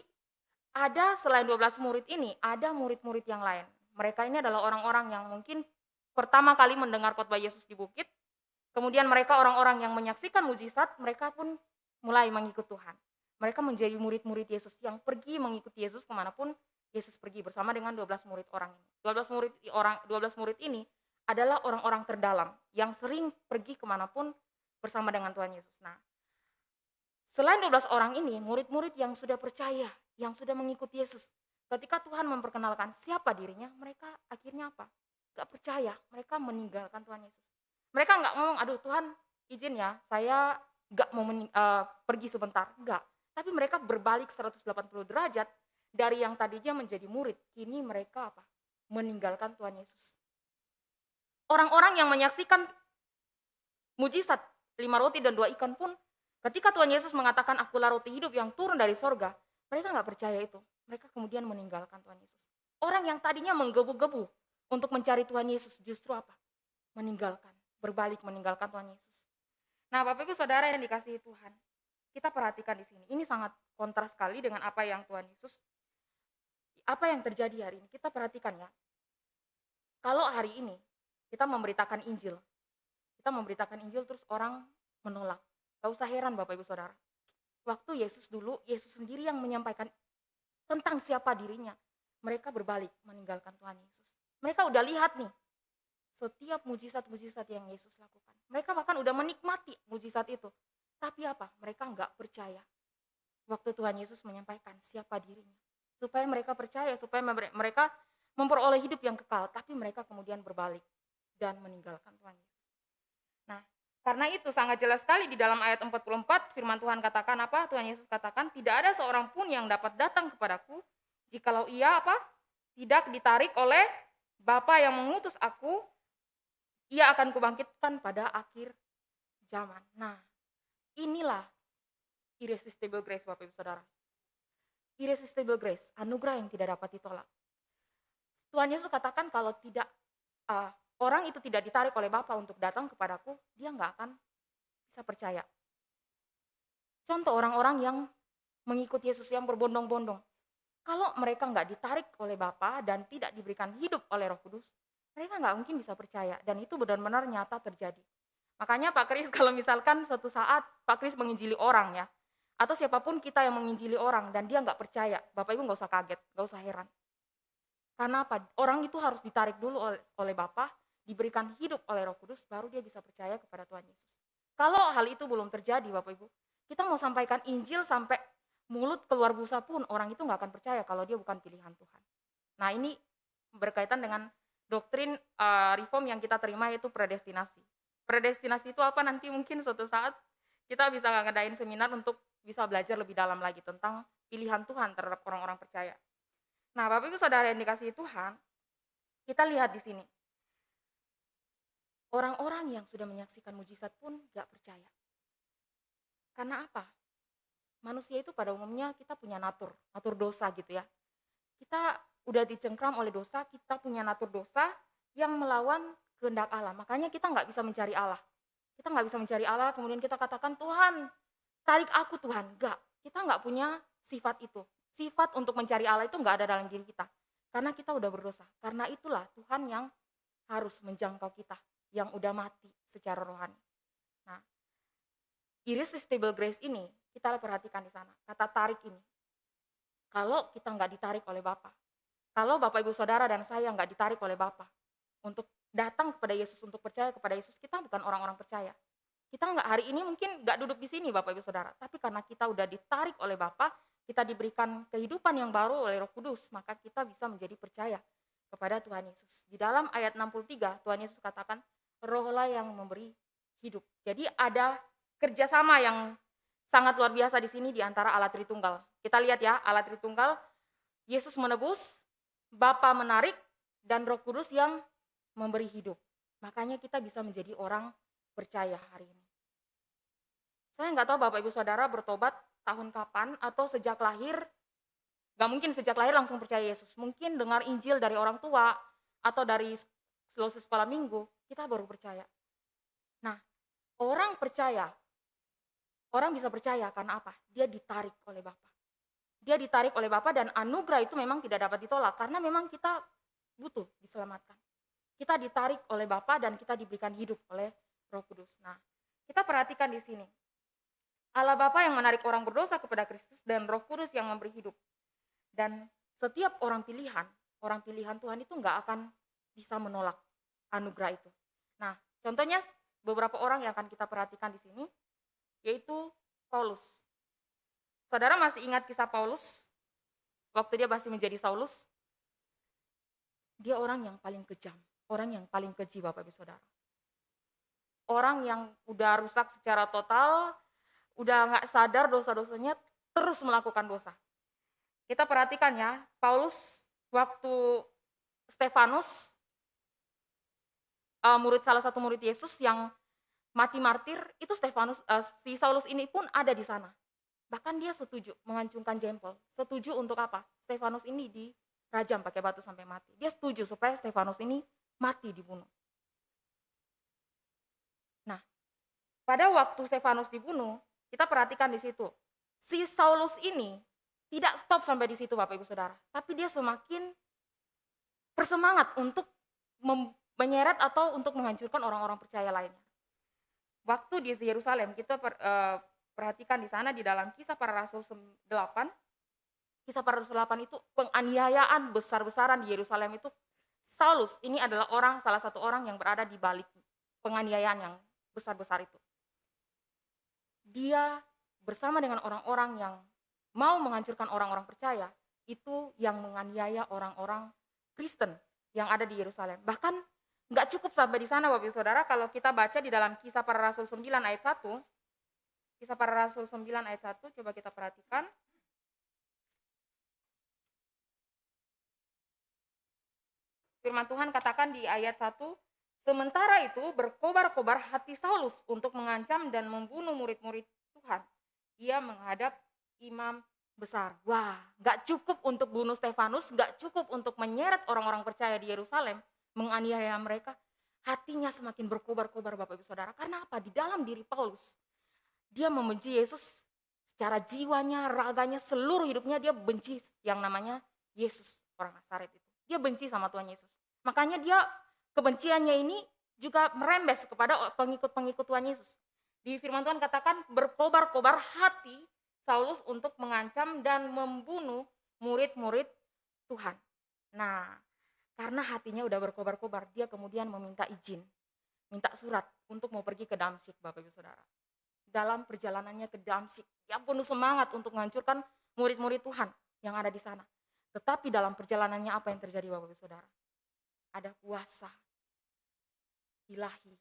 ada selain 12 murid ini, ada murid-murid yang lain. Mereka ini adalah orang-orang yang mungkin pertama kali mendengar khotbah Yesus di bukit. Kemudian mereka orang-orang yang menyaksikan mujizat, mereka pun mulai mengikut Tuhan. Mereka menjadi murid-murid Yesus yang pergi mengikuti Yesus kemanapun Yesus pergi bersama dengan 12 murid orang ini. 12 murid ini adalah orang-orang terdalam yang sering pergi kemanapun bersama dengan Tuhan Yesus. Nah, selain 12 orang ini, murid-murid yang sudah percaya, yang sudah mengikuti Yesus, ketika Tuhan memperkenalkan siapa dirinya, mereka akhirnya apa? Gak percaya, mereka meninggalkan Tuhan Yesus. Mereka nggak ngomong, aduh Tuhan izin ya, saya nggak mau pergi sebentar. Enggak. Tapi mereka berbalik 180 derajat dari yang tadinya menjadi murid, kini mereka apa? Meninggalkan Tuhan Yesus. Orang-orang yang menyaksikan mujizat 5 roti dan 2 ikan pun, ketika Tuhan Yesus mengatakan akulah roti hidup yang turun dari sorga, mereka nggak percaya itu. Mereka kemudian meninggalkan Tuhan Yesus. Orang yang tadinya menggebu-gebu untuk mencari Tuhan Yesus justru apa? Meninggalkan, berbalik meninggalkan Tuhan Yesus. Nah, Bapak Ibu Saudara yang dikasihi Tuhan, kita perhatikan di sini. Ini sangat kontras sekali dengan apa yang Tuhan Yesus, apa yang terjadi hari ini. Kita perhatikan ya. Kalau hari ini kita memberitakan Injil, terus orang menolak. Gak usah heran Bapak Ibu Saudara. Waktu Yesus dulu, Yesus sendiri yang menyampaikan tentang siapa dirinya. Mereka berbalik meninggalkan Tuhan Yesus. Mereka udah lihat nih, setiap mujizat-mujizat yang Yesus lakukan. Mereka bahkan udah menikmati mujizat itu. Tapi apa? Mereka nggak percaya. Waktu Tuhan Yesus menyampaikan siapa dirinya. Supaya mereka percaya, supaya mereka memperoleh hidup yang kekal. Tapi mereka kemudian berbalik dan meninggalkan Tuhan Yesus. Nah, karena itu sangat jelas sekali di dalam ayat 44 firman Tuhan katakan apa? Tuhan Yesus katakan, tidak ada seorang pun yang dapat datang kepadaku jikalau ia apa? Tidak ditarik oleh Bapa yang mengutus aku, ia akan kubangkitkan pada akhir zaman. Nah, inilah irresistible grace Bapak Ibu Saudara. Irresistible grace, anugerah yang tidak dapat ditolak. Tuhan Yesus katakan kalau tidak orang itu tidak ditarik oleh Bapa untuk datang kepadaku, dia nggak akan bisa percaya. Contoh orang-orang yang mengikuti Yesus yang berbondong-bondong. Kalau mereka nggak ditarik oleh Bapa dan tidak diberikan hidup oleh Roh Kudus, mereka nggak mungkin bisa percaya. Dan itu benar-benar nyata terjadi. Makanya Pak Kris kalau misalkan suatu saat Pak Kris menginjili orang ya, atau siapapun kita yang menginjili orang dan dia nggak percaya, Bapak Ibu nggak usah kaget, nggak usah heran. Karena apa? Orang itu harus ditarik dulu oleh Bapa, diberikan hidup oleh Roh Kudus, baru dia bisa percaya kepada Tuhan Yesus. Kalau hal itu belum terjadi Bapak Ibu, kita mau sampaikan Injil sampai mulut keluar busa pun orang itu nggak akan percaya kalau dia bukan pilihan Tuhan. Nah ini berkaitan dengan doktrin reform yang kita terima yaitu predestinasi. Predestinasi itu apa? Nanti mungkin suatu saat kita bisa ngadain seminar untuk bisa belajar lebih dalam lagi tentang pilihan Tuhan terhadap orang-orang percaya. Nah Bapak Ibu Saudara yang dikasihi Tuhan, kita lihat di sini. Orang-orang yang sudah menyaksikan mujizat pun gak percaya. Karena apa? Manusia itu pada umumnya kita punya natur dosa gitu ya. Kita udah dicengkram oleh dosa, kita punya natur dosa yang melawan kehendak Allah. Makanya kita nggak bisa mencari Allah. Kita nggak bisa mencari Allah, kemudian kita katakan, Tuhan, tarik aku Tuhan. Enggak, kita nggak punya sifat itu. Sifat untuk mencari Allah itu nggak ada dalam diri kita. Karena kita udah berdosa. Karena itulah Tuhan yang harus menjangkau kita, yang udah mati secara rohani. Nah, irresistible grace ini, kita perhatikan di sana, kata tarik ini. Kalau kita nggak ditarik oleh Bapa, kalau Bapak Ibu Saudara dan saya nggak ditarik oleh Bapa untuk datang kepada Yesus, untuk percaya kepada Yesus, kita bukan orang-orang percaya. Kita nggak hari ini mungkin nggak duduk di sini Bapak Ibu Saudara, tapi karena kita udah ditarik oleh Bapa, kita diberikan kehidupan yang baru oleh Roh Kudus, maka kita bisa menjadi percaya kepada Tuhan Yesus. Di dalam ayat 63, Tuhan Yesus katakan, Rohlah yang memberi hidup. Jadi ada kerjasama yang sangat luar biasa di sini di antara Allah Tritunggal. Kita lihat ya, Allah Tritunggal, Yesus menebus, Bapa menarik, dan Roh Kudus yang memberi hidup. Makanya kita bisa menjadi orang percaya hari ini. Saya nggak tahu Bapak Ibu Saudara bertobat tahun kapan atau sejak lahir. Nggak mungkin sejak lahir langsung percaya Yesus. Mungkin dengar Injil dari orang tua atau dari selesai sekolah minggu, kita baru percaya. Nah, orang percaya, orang bisa percaya karena apa? Dia ditarik oleh Bapa. Dia ditarik oleh Bapa dan anugerah itu memang tidak dapat ditolak karena memang kita butuh diselamatkan. Kita ditarik oleh Bapa dan kita diberikan hidup oleh Roh Kudus. Nah, kita perhatikan di sini. Allah Bapa yang menarik orang berdosa kepada Kristus dan Roh Kudus yang memberi hidup. Dan setiap orang pilihan Tuhan itu nggak akan bisa menolak anugerah itu. Nah, contohnya beberapa orang yang akan kita perhatikan di sini, yaitu Paulus. Saudara masih ingat kisah Paulus? Waktu dia masih menjadi Saulus? Dia orang yang paling kejam, orang yang paling keji Bapak Ibu Saudara. Orang yang udah rusak secara total, udah gak sadar dosa-dosanya, terus melakukan dosa. Kita perhatikan ya, Paulus waktu Stefanus, salah satu murid Yesus yang mati martir, itu Stefanus, si Saulus ini pun ada di sana. Bahkan dia setuju menghancurkan jempol. Setuju untuk apa? Stefanus ini dirajam pakai batu sampai mati. Dia setuju supaya Stefanus ini mati dibunuh. Nah, pada waktu Stefanus dibunuh, kita perhatikan di situ. Si Saulus ini tidak stop sampai di situ Bapak Ibu Saudara. Tapi dia semakin bersemangat untuk menyeret atau untuk menghancurkan orang-orang percaya lainnya. Waktu di Yerusalem kita perhatikan di sana di dalam Kisah Para Rasul 8. Kisah Para Rasul 8 itu penganiayaan besar-besaran di Yerusalem itu. Saulus ini adalah salah satu orang yang berada di balik penganiayaan yang besar-besar itu. Dia bersama dengan orang-orang yang mau menghancurkan orang-orang percaya, itu yang menganiaya orang-orang Kristen yang ada di Yerusalem. Bahkan nggak cukup sampai di sana Bapak Ibu Saudara, kalau kita baca di dalam Kisah Para Rasul 9 ayat 1, Kisah Para Rasul 9 ayat 1, coba kita perhatikan. Firman Tuhan katakan di ayat 1, sementara itu berkobar-kobar hati Saulus untuk mengancam dan membunuh murid-murid Tuhan. Ia menghadap imam besar. Wah, gak cukup untuk bunuh Stefanus, gak cukup untuk menyeret orang-orang percaya di Yerusalem, menganiaya mereka. Hatinya semakin berkobar-kobar Bapak Ibu Saudara. Karena apa? Di dalam diri Paulus, dia membenci Yesus secara jiwanya, raganya, seluruh hidupnya dia benci yang namanya Yesus, orang Nazaret itu. Dia benci sama Tuhan Yesus. Makanya dia kebenciannya ini juga merembes kepada pengikut-pengikut Tuhan Yesus. Di firman Tuhan katakan berkobar-kobar hati Saulus untuk mengancam dan membunuh murid-murid Tuhan. Nah, karena hatinya udah berkobar-kobar, dia kemudian meminta izin, minta surat untuk mau pergi ke Damsyik, Bapak Ibu Saudara. Dalam perjalanannya ke Damsyik, dia penuh semangat untuk menghancurkan murid-murid Tuhan yang ada di sana. Tetapi dalam perjalanannya apa yang terjadi Bapak Ibu Saudara? Ada kuasa ilahi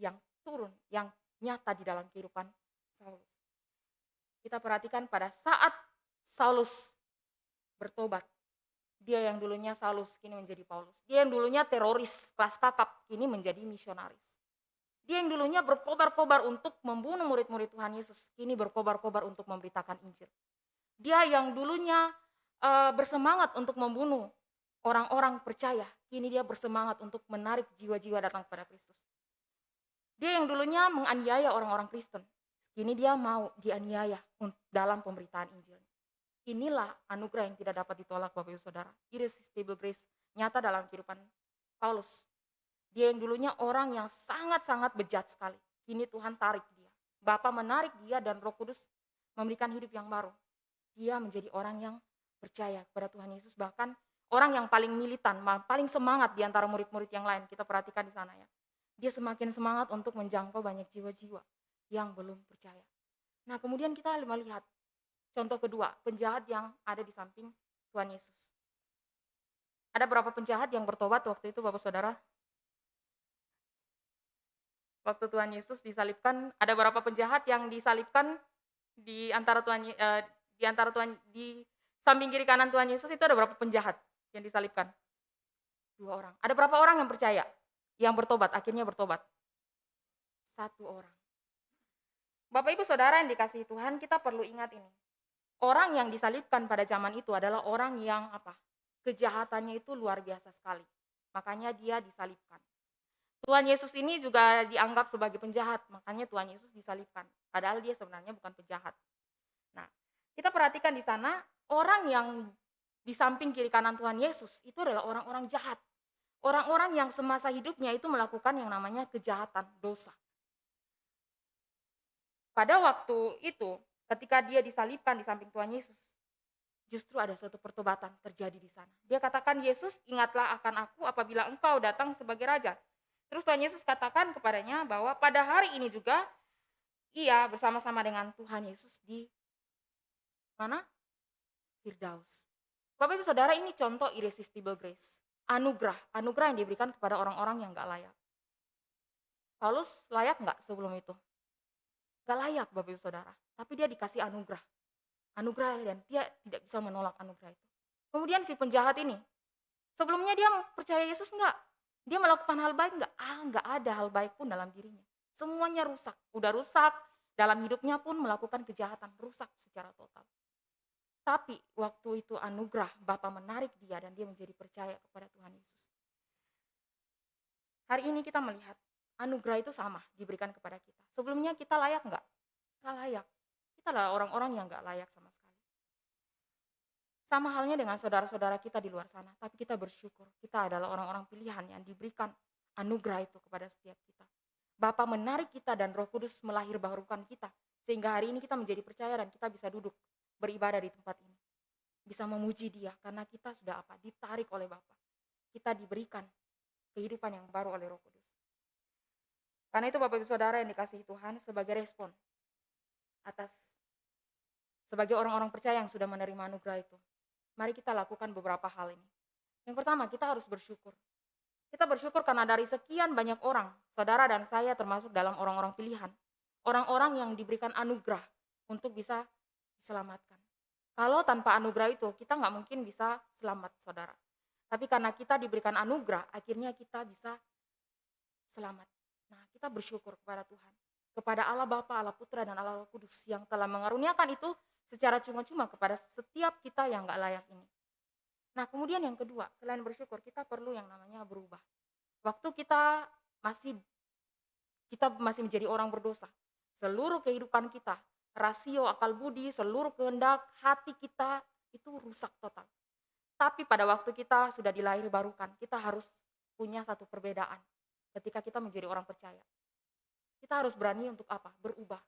yang turun, yang nyata di dalam kehidupan Saulus. Kita perhatikan pada saat Saulus bertobat, dia yang dulunya Saulus kini menjadi Paulus. Dia yang dulunya teroris kelas kakap kini menjadi misionaris. Dia yang dulunya berkobar-kobar untuk membunuh murid-murid Tuhan Yesus, kini berkobar-kobar untuk memberitakan Injil. Dia yang dulunya bersemangat untuk membunuh orang-orang percaya, kini dia bersemangat untuk menarik jiwa-jiwa datang kepada Kristus. Dia yang dulunya menganiaya orang-orang Kristen, kini dia mau dianiaya dalam pemberitaan Injil. Inilah anugerah yang tidak dapat ditolak Bapak Ibu Saudara. Irresistible grace nyata dalam kehidupan Paulus. Dia yang dulunya orang yang sangat-sangat bejat sekali. Kini Tuhan tarik dia. Bapa menarik dia dan Roh Kudus memberikan hidup yang baru. Dia menjadi orang yang percaya kepada Tuhan Yesus. Bahkan orang yang paling militan, paling semangat di antara murid-murid yang lain. Kita perhatikan di sana ya. Dia semakin semangat untuk menjangkau banyak jiwa-jiwa yang belum percaya. Nah, kemudian kita melihat contoh kedua, penjahat yang ada di samping Tuhan Yesus. Ada berapa penjahat yang bertobat waktu itu Bapak Saudara? Waktu Tuhan Yesus disalibkan, ada berapa penjahat yang disalibkan di samping kiri kanan Tuhan Yesus itu ada berapa penjahat yang disalibkan? 2 orang. Ada berapa orang yang percaya? Yang bertobat, akhirnya bertobat? 1 orang. Bapak Ibu Saudara yang dikasihi Tuhan, kita perlu ingat ini. Orang yang disalibkan pada zaman itu adalah orang yang kejahatannya itu luar biasa sekali. Makanya dia disalibkan. Tuhan Yesus ini juga dianggap sebagai penjahat, makanya Tuhan Yesus disalibkan. Padahal dia sebenarnya bukan penjahat. Nah, kita perhatikan di sana, orang yang di samping kiri kanan Tuhan Yesus itu adalah orang-orang jahat. Orang-orang yang semasa hidupnya itu melakukan yang namanya kejahatan, dosa. Pada waktu itu, ketika dia disalibkan di samping Tuhan Yesus, justru ada suatu pertobatan terjadi di sana. Dia katakan, Yesus, ingatlah akan aku apabila engkau datang sebagai raja. Terus Tuhan Yesus katakan kepadanya bahwa pada hari ini juga, ia bersama-sama dengan Tuhan Yesus di mana? Firdaus. Bapak Ibu Saudara, ini contoh irresistible grace. Anugerah yang diberikan kepada orang-orang yang gak layak. Paulus layak gak sebelum itu? Gak layak Bapak Ibu Saudara, tapi dia dikasih anugerah. anugerah dan dia tidak bisa menolak anugerah itu. Kemudian si penjahat ini, sebelumnya dia percaya Yesus enggak? Dia melakukan hal baik enggak? Enggak ada hal baik pun dalam dirinya. Semuanya rusak, udah rusak, dalam hidupnya pun melakukan kejahatan, rusak secara total. Tapi waktu itu anugerah Bapa menarik dia dan dia menjadi percaya kepada Tuhan Yesus. Hari ini kita melihat anugerah itu sama diberikan kepada kita. Sebelumnya kita layak enggak? Enggak layak. Kita adalah orang-orang yang enggak layak sama sekali. Sama halnya dengan saudara-saudara kita di luar sana, tapi kita bersyukur. Kita adalah orang-orang pilihan yang diberikan anugerah itu kepada setiap kita. Bapa menarik kita dan Roh Kudus melahirbaharukan kita. Sehingga hari ini kita menjadi percaya dan kita bisa duduk beribadah di tempat ini. Bisa memuji Dia karena kita sudah apa? Ditarik oleh Bapa. Kita diberikan kehidupan yang baru oleh Roh Kudus. Karena itu Bapak Ibu Saudara yang dikasihi Tuhan, sebagai respon atas sebagai orang-orang percaya yang sudah menerima anugerah itu, mari kita lakukan beberapa hal ini. Yang pertama, kita harus bersyukur. Kita bersyukur karena dari sekian banyak orang, saudara dan saya termasuk dalam orang-orang pilihan, orang-orang yang diberikan anugerah untuk bisa diselamatkan. Kalau tanpa anugerah itu, kita nggak mungkin bisa selamat, saudara. Tapi karena kita diberikan anugerah, akhirnya kita bisa selamat. Nah, kita bersyukur kepada Tuhan, kepada Allah Bapa, Allah Putra, dan Allah Roh Kudus yang telah mengaruniakan itu secara cuma-cuma kepada setiap kita yang gak layak ini. Nah, kemudian yang kedua, selain bersyukur, kita perlu yang namanya berubah. Waktu kita masih menjadi orang berdosa, seluruh kehidupan kita, rasio, akal budi, seluruh kehendak, hati kita itu rusak total. Tapi pada waktu kita sudah dilahirbarukan, kita harus punya satu perbedaan. Ketika kita menjadi orang percaya, kita harus berani untuk apa? Berubah.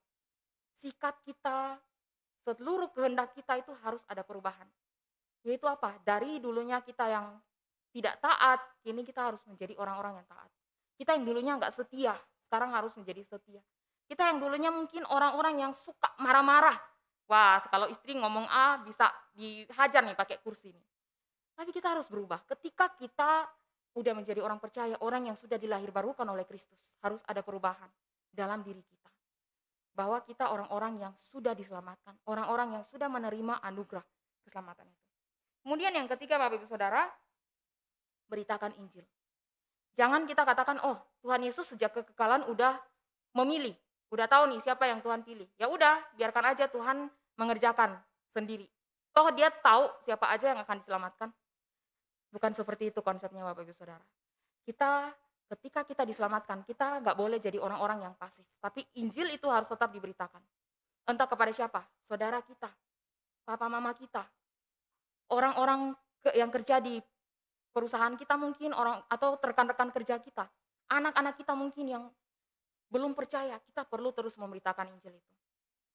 Sikap kita, seluruh kehendak kita itu harus ada perubahan. Yaitu apa? Dari dulunya kita yang tidak taat, kini kita harus menjadi orang-orang yang taat. Kita yang dulunya enggak setia, sekarang harus menjadi setia. Kita yang dulunya mungkin orang-orang yang suka marah-marah. Wah, kalau istri ngomong A bisa dihajar nih pakai kursi nih. Tapi kita harus berubah. Ketika kita udah menjadi orang percaya, orang yang sudah dilahirbarukan oleh Kristus, harus ada perubahan dalam diri kita. Bahwa kita orang-orang yang sudah diselamatkan, orang-orang yang sudah menerima anugerah keselamatan itu. Kemudian yang ketiga, Bapak Ibu Saudara, beritakan Injil. Jangan kita katakan, oh Tuhan Yesus sejak kekekalan udah memilih, udah tahu nih siapa yang Tuhan pilih. Ya udah, biarkan aja Tuhan mengerjakan sendiri. Toh dia tahu siapa aja yang akan diselamatkan. Bukan seperti itu konsepnya Bapak Ibu Saudara. Ketika kita diselamatkan, kita nggak boleh jadi orang-orang yang pasif. Tapi Injil itu harus tetap diberitakan. Entah kepada siapa? Saudara kita, papa mama kita, orang-orang yang kerja di perusahaan kita mungkin, atau rekan-rekan kerja kita, anak-anak kita mungkin yang belum percaya, kita perlu terus memberitakan Injil itu.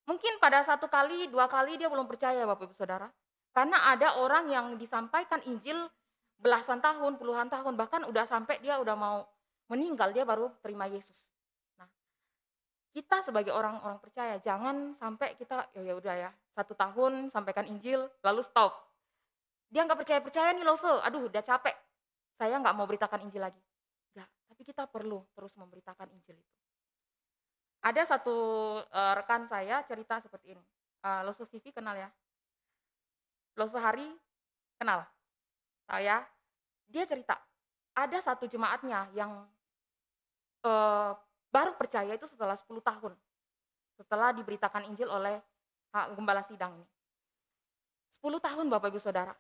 Mungkin pada 1 kali, 2 kali dia belum percaya Bapak Ibu Saudara. Karena ada orang yang disampaikan Injil belasan tahun, puluhan tahun, bahkan udah sampai dia udah mau meninggal, dia baru terima Yesus. Nah, kita sebagai orang-orang percaya, jangan sampai kita, ya udah ya, 1 tahun sampaikan Injil, lalu stop. Dia nggak percaya-percaya nih loh, aduh udah capek, saya nggak mau beritakan Injil lagi. Nggak, tapi kita perlu terus memberitakan Injil itu. Ada satu rekan saya cerita seperti ini, Loso Vivi kenal ya? Loso Hari kenal? Saya, dia cerita, ada satu jemaatnya yang baru percaya itu setelah 10 tahun. Setelah diberitakan Injil oleh Gembala Sidang ini. 10 tahun Bapak Ibu Saudara.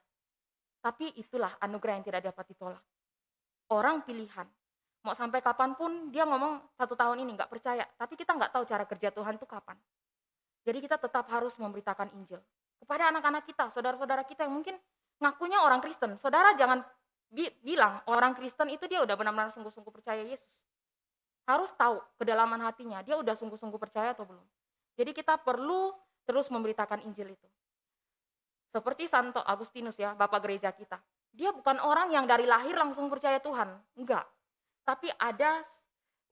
Tapi itulah anugerah yang tidak dapat ditolak. Orang pilihan. Mau sampai kapanpun dia ngomong 1 tahun ini gak percaya. Tapi kita gak tahu cara kerja Tuhan itu kapan. Jadi kita tetap harus memberitakan Injil. Kepada anak-anak kita, saudara-saudara kita yang mungkin ngakunya orang Kristen. Saudara jangan bilang orang Kristen itu dia udah benar-benar sungguh-sungguh percaya Yesus. Harus tahu kedalaman hatinya, dia udah sungguh-sungguh percaya atau belum. Jadi kita perlu terus memberitakan Injil itu. Seperti Santo Agustinus ya, Bapak Gereja kita. Dia bukan orang yang dari lahir langsung percaya Tuhan, enggak. Tapi ada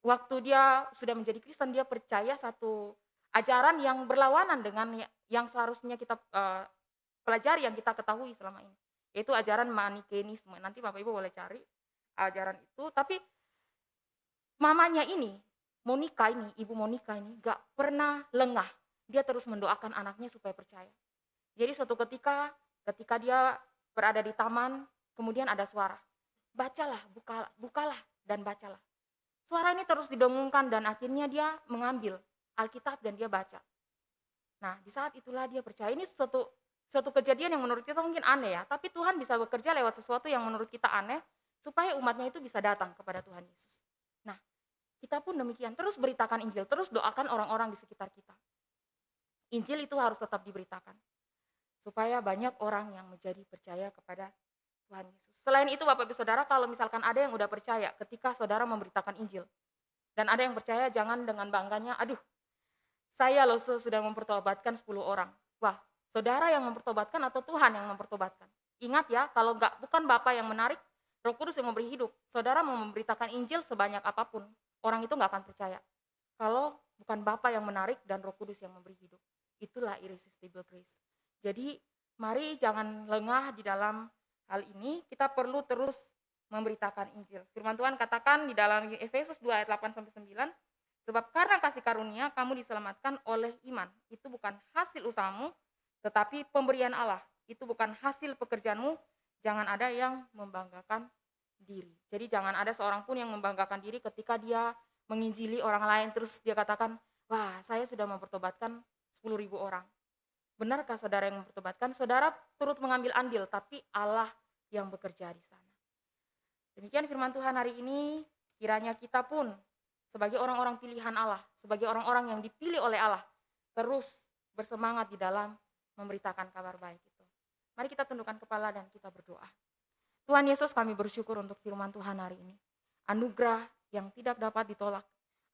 waktu dia sudah menjadi Kristen, dia percaya satu ajaran yang berlawanan dengan yang seharusnya kita pelajari, yang kita ketahui selama ini, yaitu ajaran Manikenisme. Nanti Bapak Ibu boleh cari ajaran itu. Tapi mamanya ini, Ibu Monica ini gak pernah lengah. Dia terus mendoakan anaknya supaya percaya. Jadi suatu ketika dia berada di taman, kemudian ada suara, bacalah, bukalah dan bacalah. Suara ini terus didengungkan dan akhirnya dia mengambil Alkitab dan dia baca. Nah, di saat itulah dia percaya. Ini suatu kejadian yang menurut kita mungkin aneh ya, tapi Tuhan bisa bekerja lewat sesuatu yang menurut kita aneh, supaya umatnya itu bisa datang kepada Tuhan Yesus. Nah, kita pun demikian, terus beritakan Injil, terus doakan orang-orang di sekitar kita. Injil itu harus tetap diberitakan, supaya banyak orang yang menjadi percaya kepada Tuhan Yesus. Selain itu Bapak Ibu Saudara, kalau misalkan ada yang udah percaya ketika saudara memberitakan Injil, dan ada yang percaya jangan dengan bangganya, aduh saya loh sudah mempertobatkan 10 orang. Wah, saudara yang mempertobatkan atau Tuhan yang mempertobatkan? Ingat ya, kalau bukan Bapa yang menarik, Roh Kudus yang memberi hidup. Saudara mau memberitakan Injil sebanyak apapun, orang itu gak akan percaya. Kalau bukan Bapa yang menarik dan Roh Kudus yang memberi hidup. Itulah irresistible grace. Jadi mari jangan lengah di dalam hal ini, kita perlu terus memberitakan Injil. Firman Tuhan katakan di dalam Efesus 2 ayat 8-9, sebab karena kasih karunia kamu diselamatkan oleh iman. Itu bukan hasil usahamu, tetapi pemberian Allah. Itu bukan hasil pekerjaanmu, jangan ada yang membanggakan diri. Jadi jangan ada seorang pun yang membanggakan diri ketika dia menginjili orang lain, terus dia katakan, wah saya sudah mempertobatkan 10.000 orang. Benarkah saudara yang mempertobatkan? Saudara turut mengambil andil, tapi Allah yang bekerja di sana. Demikian firman Tuhan hari ini, kiranya kita pun sebagai orang-orang pilihan Allah, sebagai orang-orang yang dipilih oleh Allah, terus bersemangat di dalam memberitakan kabar baik itu. Mari kita tundukkan kepala dan kita berdoa. Tuhan Yesus, kami bersyukur untuk firman Tuhan hari ini. Anugerah yang tidak dapat ditolak,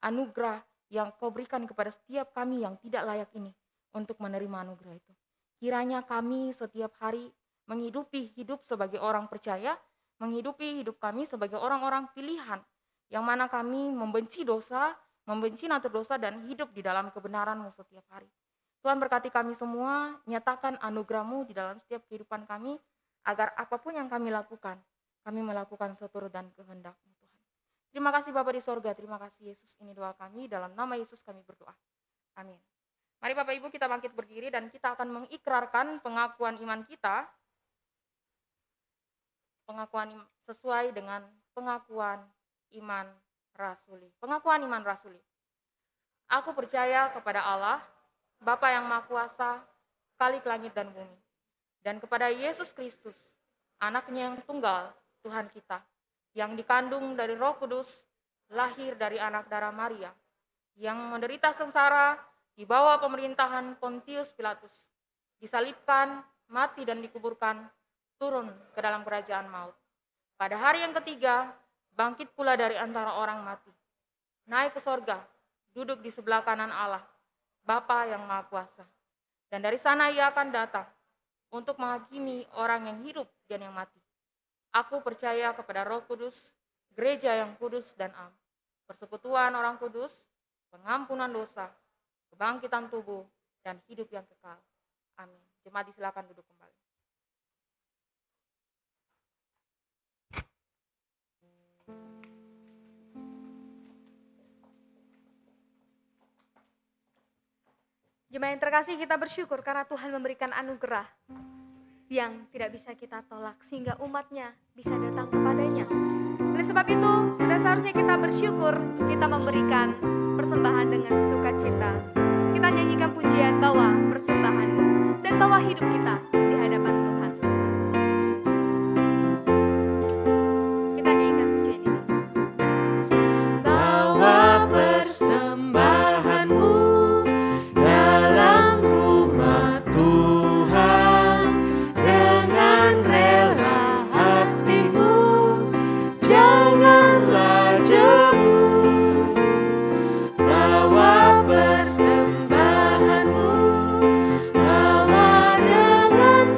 anugerah yang Kau berikan kepada setiap kami yang tidak layak ini, untuk menerima anugerah itu. Kiranya kami setiap hari menghidupi hidup sebagai orang percaya, menghidupi hidup kami sebagai orang-orang pilihan, yang mana kami membenci dosa, membenci natur dosa dan hidup di dalam kebenaran-Mu setiap hari. Tuhan berkati kami semua, nyatakan anugerah-Mu di dalam setiap kehidupan kami, agar apapun yang kami lakukan, kami melakukan seturut dan kehendak-Mu Tuhan. Terima kasih Bapa di sorga, terima kasih Yesus, ini doa kami, dalam nama Yesus kami berdoa. Amin. Mari Bapak Ibu kita bangkit berdiri dan kita akan mengikrarkan pengakuan iman kita. Pengakuan sesuai dengan pengakuan iman rasuli. Pengakuan iman rasuli. Aku percaya kepada Allah, Bapa yang Maha Kuasa, Khalik langit dan bumi. Dan kepada Yesus Kristus, anaknya yang tunggal, Tuhan kita, yang dikandung dari Roh Kudus, lahir dari anak darah Maria, yang menderita sengsara, di bawah pemerintahan Pontius Pilatus, disalibkan, mati dan dikuburkan, turun ke dalam kerajaan maut. Pada hari yang ketiga, bangkit pula dari antara orang mati, naik ke sorga, duduk di sebelah kanan Allah, Bapa yang Maha Kuasa. Dan dari sana Ia akan datang untuk menghakimi orang yang hidup dan yang mati. Aku percaya kepada Roh Kudus, gereja yang kudus dan am, persekutuan orang kudus, pengampunan dosa, kebangkitan tubuh, dan hidup yang kekal. Amin. Jemaat disilakan duduk kembali.
Jemaat yang terkasih, kita bersyukur karena Tuhan memberikan anugerah yang tidak bisa kita tolak, sehingga umatnya bisa datang kepadanya. Oleh sebab itu, sudah seharusnya kita bersyukur, kita memberikan persembahan dengan sukacita. Kita nyanyikan pujian bawa persembahanmu dan bawa hidup kita di hadapan Tuhan. Kita nyanyikan pujian ini.
Bawa persembahanmu dalam rumah Tuhan, dengan rela hatimu, janganlah jemu. Bawa persembahanmu, bawa dengan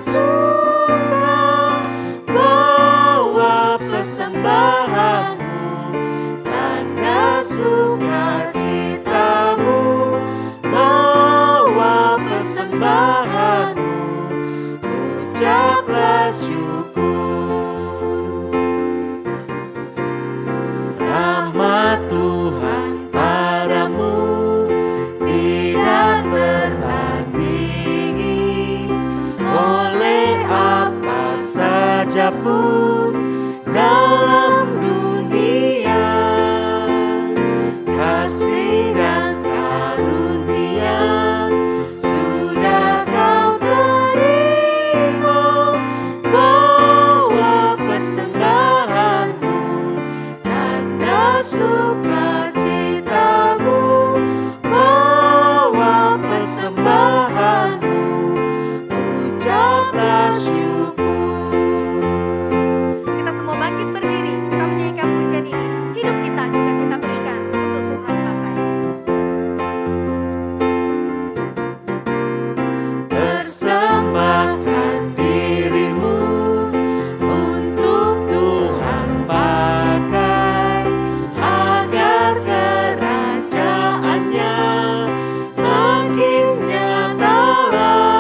ada pun dalam dunia, kasih dan karunia sudah kau terima. Bawa persembahanmu, tanda sukacitamu. Bawa persembahanmu, ucaplah syukur.
Kita semua bangkit berdiri, kita menyanyikan pujian ini. Hidup kita juga kita berikan untuk Tuhan pakai.
Persembahkan dirimu untuk Tuhan pakai, agar kerajaannya makin nyatalah.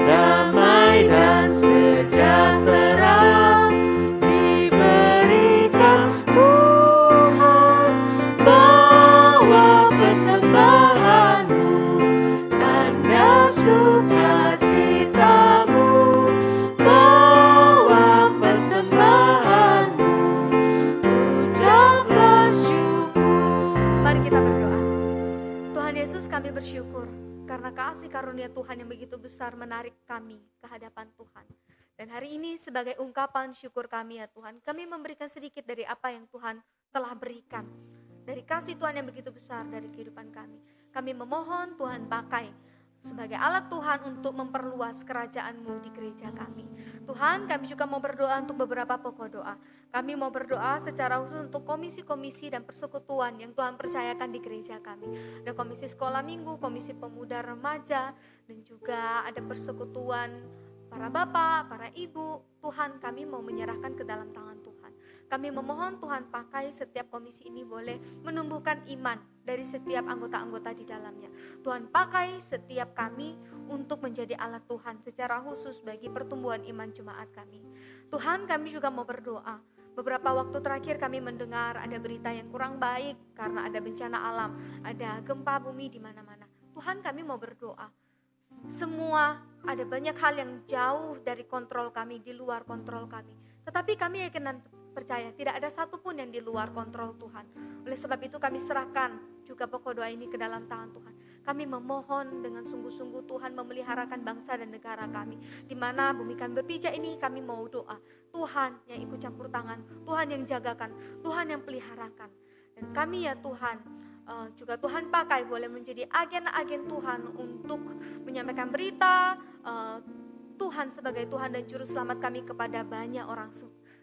Damai dan sejahtera diberikan Tuhan. Bawa persembahanmu, tanda sukacitamu. Bawa persembahanmu, ucaplah syukur.
Mari kita berdoa. Tuhan Yesus, kami bersyukur karena kasih karunia Tuhan yang begitu besar menarik kami ke hadapan Tuhan. Dan hari ini sebagai ungkapan syukur kami ya Tuhan, kami memberikan sedikit dari apa yang Tuhan telah berikan. Dari kasih Tuhan yang begitu besar dari kehidupan kami. Kami memohon Tuhan pakai sebagai alat Tuhan untuk memperluas kerajaan-Mu di gereja kami. Tuhan, kami juga mau berdoa untuk beberapa pokok doa. Kami mau berdoa secara khusus untuk komisi-komisi dan persekutuan yang Tuhan percayakan di gereja kami. Ada komisi sekolah minggu, komisi pemuda remaja, dan juga ada persekutuan para bapak, para ibu. Tuhan, kami mau menyerahkan ke dalam tangan Tuhan. Kami memohon Tuhan pakai setiap komisi ini boleh menumbuhkan iman dari setiap anggota-anggota di dalamnya. Tuhan pakai setiap kami untuk menjadi alat Tuhan secara khusus bagi pertumbuhan iman jemaat kami. Tuhan, kami juga mau berdoa. Beberapa waktu terakhir kami mendengar ada berita yang kurang baik karena ada bencana alam, ada gempa bumi di mana-mana. Tuhan, kami mau berdoa. Semua ada banyak hal yang jauh dari kontrol kami, di luar kontrol kami. Tetapi kami yakin dan percaya tidak ada satupun yang di luar kontrol Tuhan. Oleh sebab itu kami serahkan juga pokok doa ini ke dalam tangan Tuhan. Kami memohon dengan sungguh-sungguh Tuhan memeliharakan bangsa dan negara kami. Di mana bumi kami berpijak ini kami mau doa. Tuhan yang ikut campur tangan, Tuhan yang jagakan, Tuhan yang peliharakan. Dan kami ya Tuhan, juga Tuhan pakai boleh menjadi agen-agen Tuhan untuk menyampaikan berita Tuhan sebagai Tuhan dan Juru Selamat kami kepada banyak orang,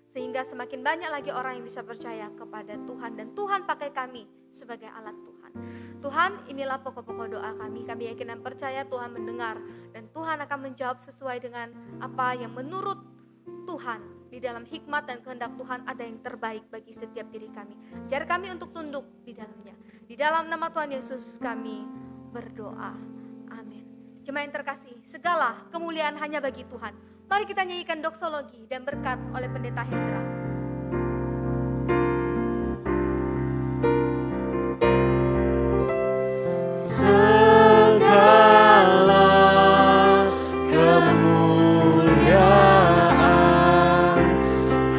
sehingga semakin banyak lagi orang yang bisa percaya kepada Tuhan dan Tuhan pakai kami sebagai alat Tuhan. Tuhan, inilah pokok-pokok doa kami. Kami yakin dan percaya Tuhan mendengar dan Tuhan akan menjawab sesuai dengan apa yang menurut Tuhan. Di dalam hikmat dan kehendak Tuhan ada yang terbaik bagi setiap diri kami. Ajar kami untuk tunduk di dalamnya. Di dalam nama Tuhan Yesus kami berdoa. Amin. Jemaat yang terkasih, segala kemuliaan hanya bagi Tuhan. Mari kita nyanyikan doksologi dan berkat oleh Pendeta Hendra.
Segala kemuliaan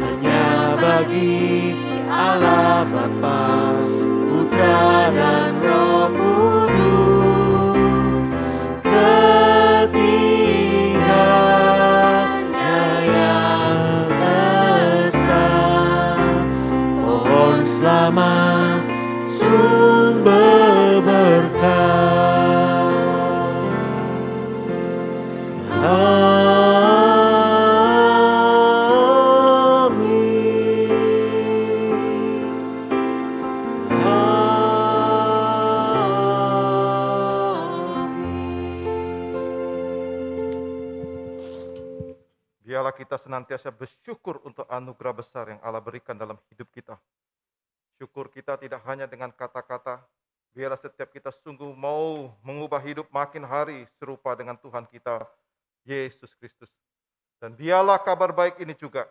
hanya bagi Allah Bapa, Putra dan Roh Kudus. Ketiganya yang esa, pohon selamat, sumber berkah.
Biarlah kita senantiasa bersyukur untuk anugerah besar yang Allah berikan dalam hidup kita. Syukur kita tidak hanya dengan kata-kata, biarlah setiap kita sungguh mau mengubah hidup makin hari serupa dengan Tuhan kita, Yesus Kristus. Dan biarlah kabar baik ini juga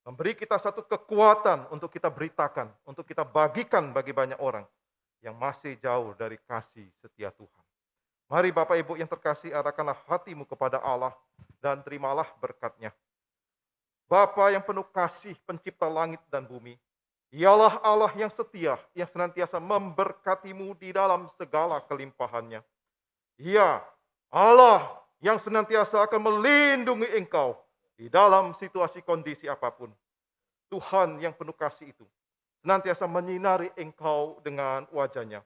memberi kita satu kekuatan untuk kita beritakan, untuk kita bagikan bagi banyak orang yang masih jauh dari kasih setia Tuhan. Mari Bapak Ibu yang terkasih, arahkanlah hatimu kepada Allah dan terimalah berkat-Nya. Bapa yang penuh kasih, pencipta langit dan bumi. Ialah Allah yang setia, yang senantiasa memberkatimu di dalam segala kelimpahannya. Ia Allah yang senantiasa akan melindungi engkau di dalam situasi kondisi apapun. Tuhan yang penuh kasih itu senantiasa menyinari engkau dengan wajahnya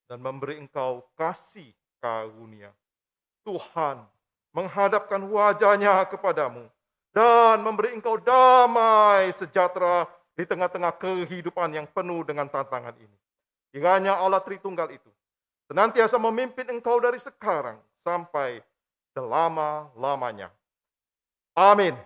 dan memberi engkau kasih karunia. Tuhan menghadapkan wajahnya kepadamu dan memberi engkau damai sejahtera di tengah-tengah kehidupan yang penuh dengan tantangan ini. Kiranya Allah Tritunggal itu senantiasa memimpin engkau dari sekarang sampai selama-lamanya. Amin.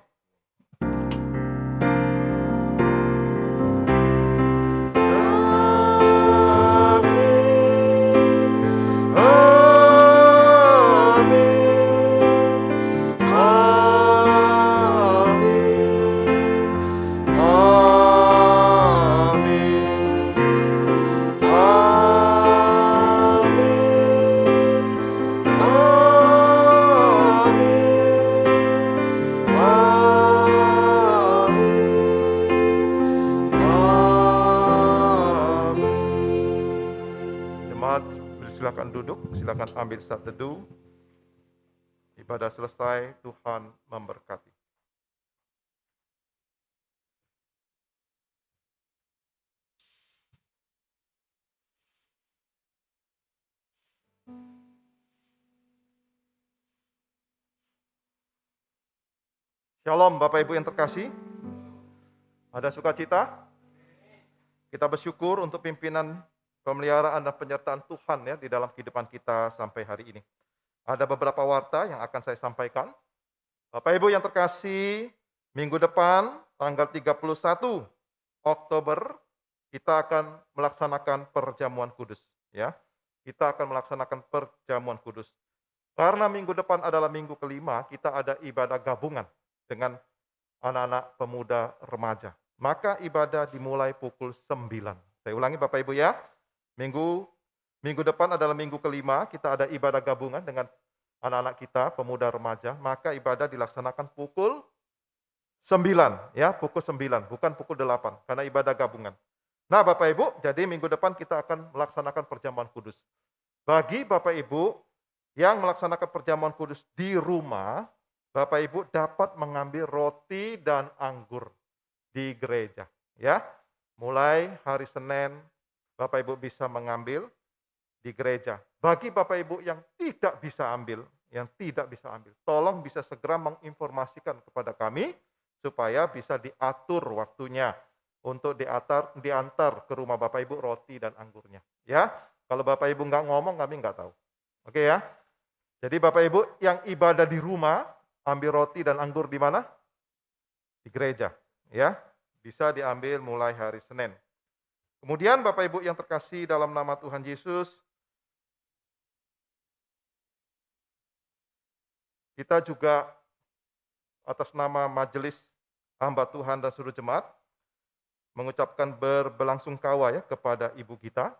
Silakan duduk, silakan ambil saat teduh. Ibadah selesai, Tuhan memberkati. Shalom Bapak Ibu yang terkasih. Ada sukacita? Kita bersyukur untuk pimpinan, pemeliharaan dan penyertaan Tuhan ya di dalam kehidupan kita sampai hari ini. Ada beberapa warta yang akan saya sampaikan. Bapak Ibu yang terkasih, minggu depan tanggal 31 Oktober kita akan melaksanakan perjamuan kudus ya. Kita akan melaksanakan perjamuan kudus. Karena minggu depan adalah minggu kelima, kita ada ibadah gabungan dengan anak-anak pemuda remaja. Maka ibadah dimulai pukul 9. Saya ulangi Bapak Ibu ya. Minggu depan adalah minggu kelima, kita ada ibadah gabungan dengan anak-anak kita, pemuda remaja, maka ibadah dilaksanakan pukul 9, ya, pukul 9, bukan pukul 8, karena ibadah gabungan. Nah Bapak Ibu, jadi minggu depan kita akan melaksanakan perjamuan kudus. Bagi Bapak Ibu yang melaksanakan perjamuan kudus di rumah, Bapak Ibu dapat mengambil roti dan anggur di gereja, ya. Mulai hari Senin, Bapak Ibu bisa mengambil di gereja. Bagi Bapak Ibu yang tidak bisa ambil, tolong bisa segera menginformasikan kepada kami supaya bisa diatur waktunya untuk diantar ke rumah Bapak Ibu roti dan anggurnya. Ya, kalau Bapak Ibu nggak ngomong, kami nggak tahu. Oke ya. Jadi Bapak Ibu yang ibadah di rumah, ambil roti dan anggur di mana? Di gereja. Ya, bisa diambil mulai hari Senin. Kemudian Bapak Ibu yang terkasih dalam nama Tuhan Yesus, kita juga atas nama Majelis Hamba Tuhan dan seluruh jemaat mengucapkan berbelasungkawa ya kepada ibu kita,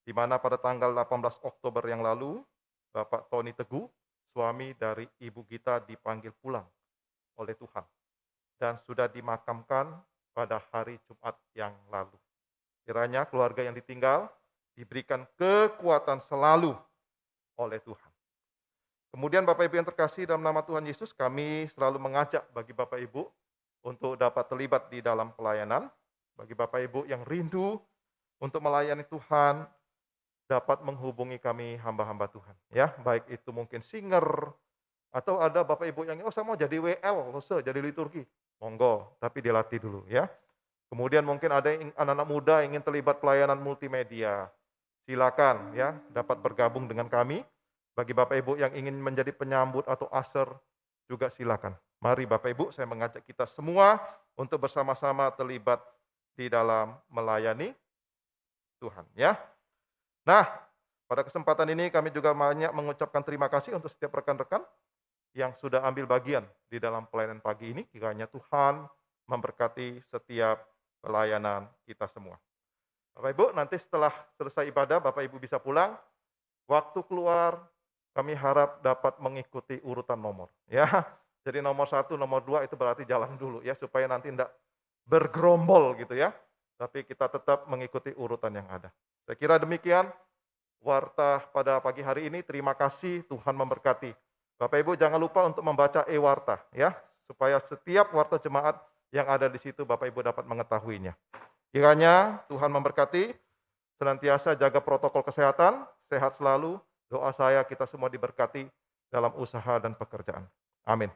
di mana pada tanggal 18 Oktober yang lalu Bapak Tony Teguh, suami dari ibu kita, dipanggil pulang oleh Tuhan dan sudah dimakamkan pada hari Jumat yang lalu. Kiranya keluarga yang ditinggal diberikan kekuatan selalu oleh Tuhan. Kemudian Bapak Ibu yang terkasih dalam nama Tuhan Yesus, kami selalu mengajak bagi Bapak Ibu untuk dapat terlibat di dalam pelayanan. Bagi Bapak Ibu yang rindu untuk melayani Tuhan, dapat menghubungi kami hamba-hamba Tuhan. Ya, baik itu mungkin singer, atau ada Bapak Ibu yang, saya mau jadi WL, jadi liturgi. Monggo, tapi dilatih dulu ya. Kemudian mungkin ada anak-anak muda yang ingin terlibat pelayanan multimedia. Silakan ya, dapat bergabung dengan kami. Bagi Bapak Ibu yang ingin menjadi penyambut atau usher juga silakan. Mari Bapak Ibu, saya mengajak kita semua untuk bersama-sama terlibat di dalam melayani Tuhan ya. Nah, pada kesempatan ini kami juga banyak mengucapkan terima kasih untuk setiap rekan-rekan yang sudah ambil bagian di dalam pelayanan pagi ini. Kiranya Tuhan memberkati setiap pelayanan kita semua. Bapak Ibu, nanti setelah selesai ibadah, Bapak Ibu bisa pulang. Waktu keluar, kami harap dapat mengikuti urutan nomor. Ya, Jadi nomor 1, nomor 2 itu berarti jalan dulu ya, supaya nanti tidak bergerombol gitu ya. Tapi kita tetap mengikuti urutan yang ada. Saya kira demikian warta pada pagi hari ini. Terima kasih, Tuhan memberkati. Bapak Ibu jangan lupa untuk membaca e-warta ya, supaya setiap warta jemaat yang ada di situ Bapak Ibu dapat mengetahuinya. Kiranya Tuhan memberkati, senantiasa jaga protokol kesehatan, sehat selalu. Doa saya kita semua diberkati dalam usaha dan pekerjaan. Amin.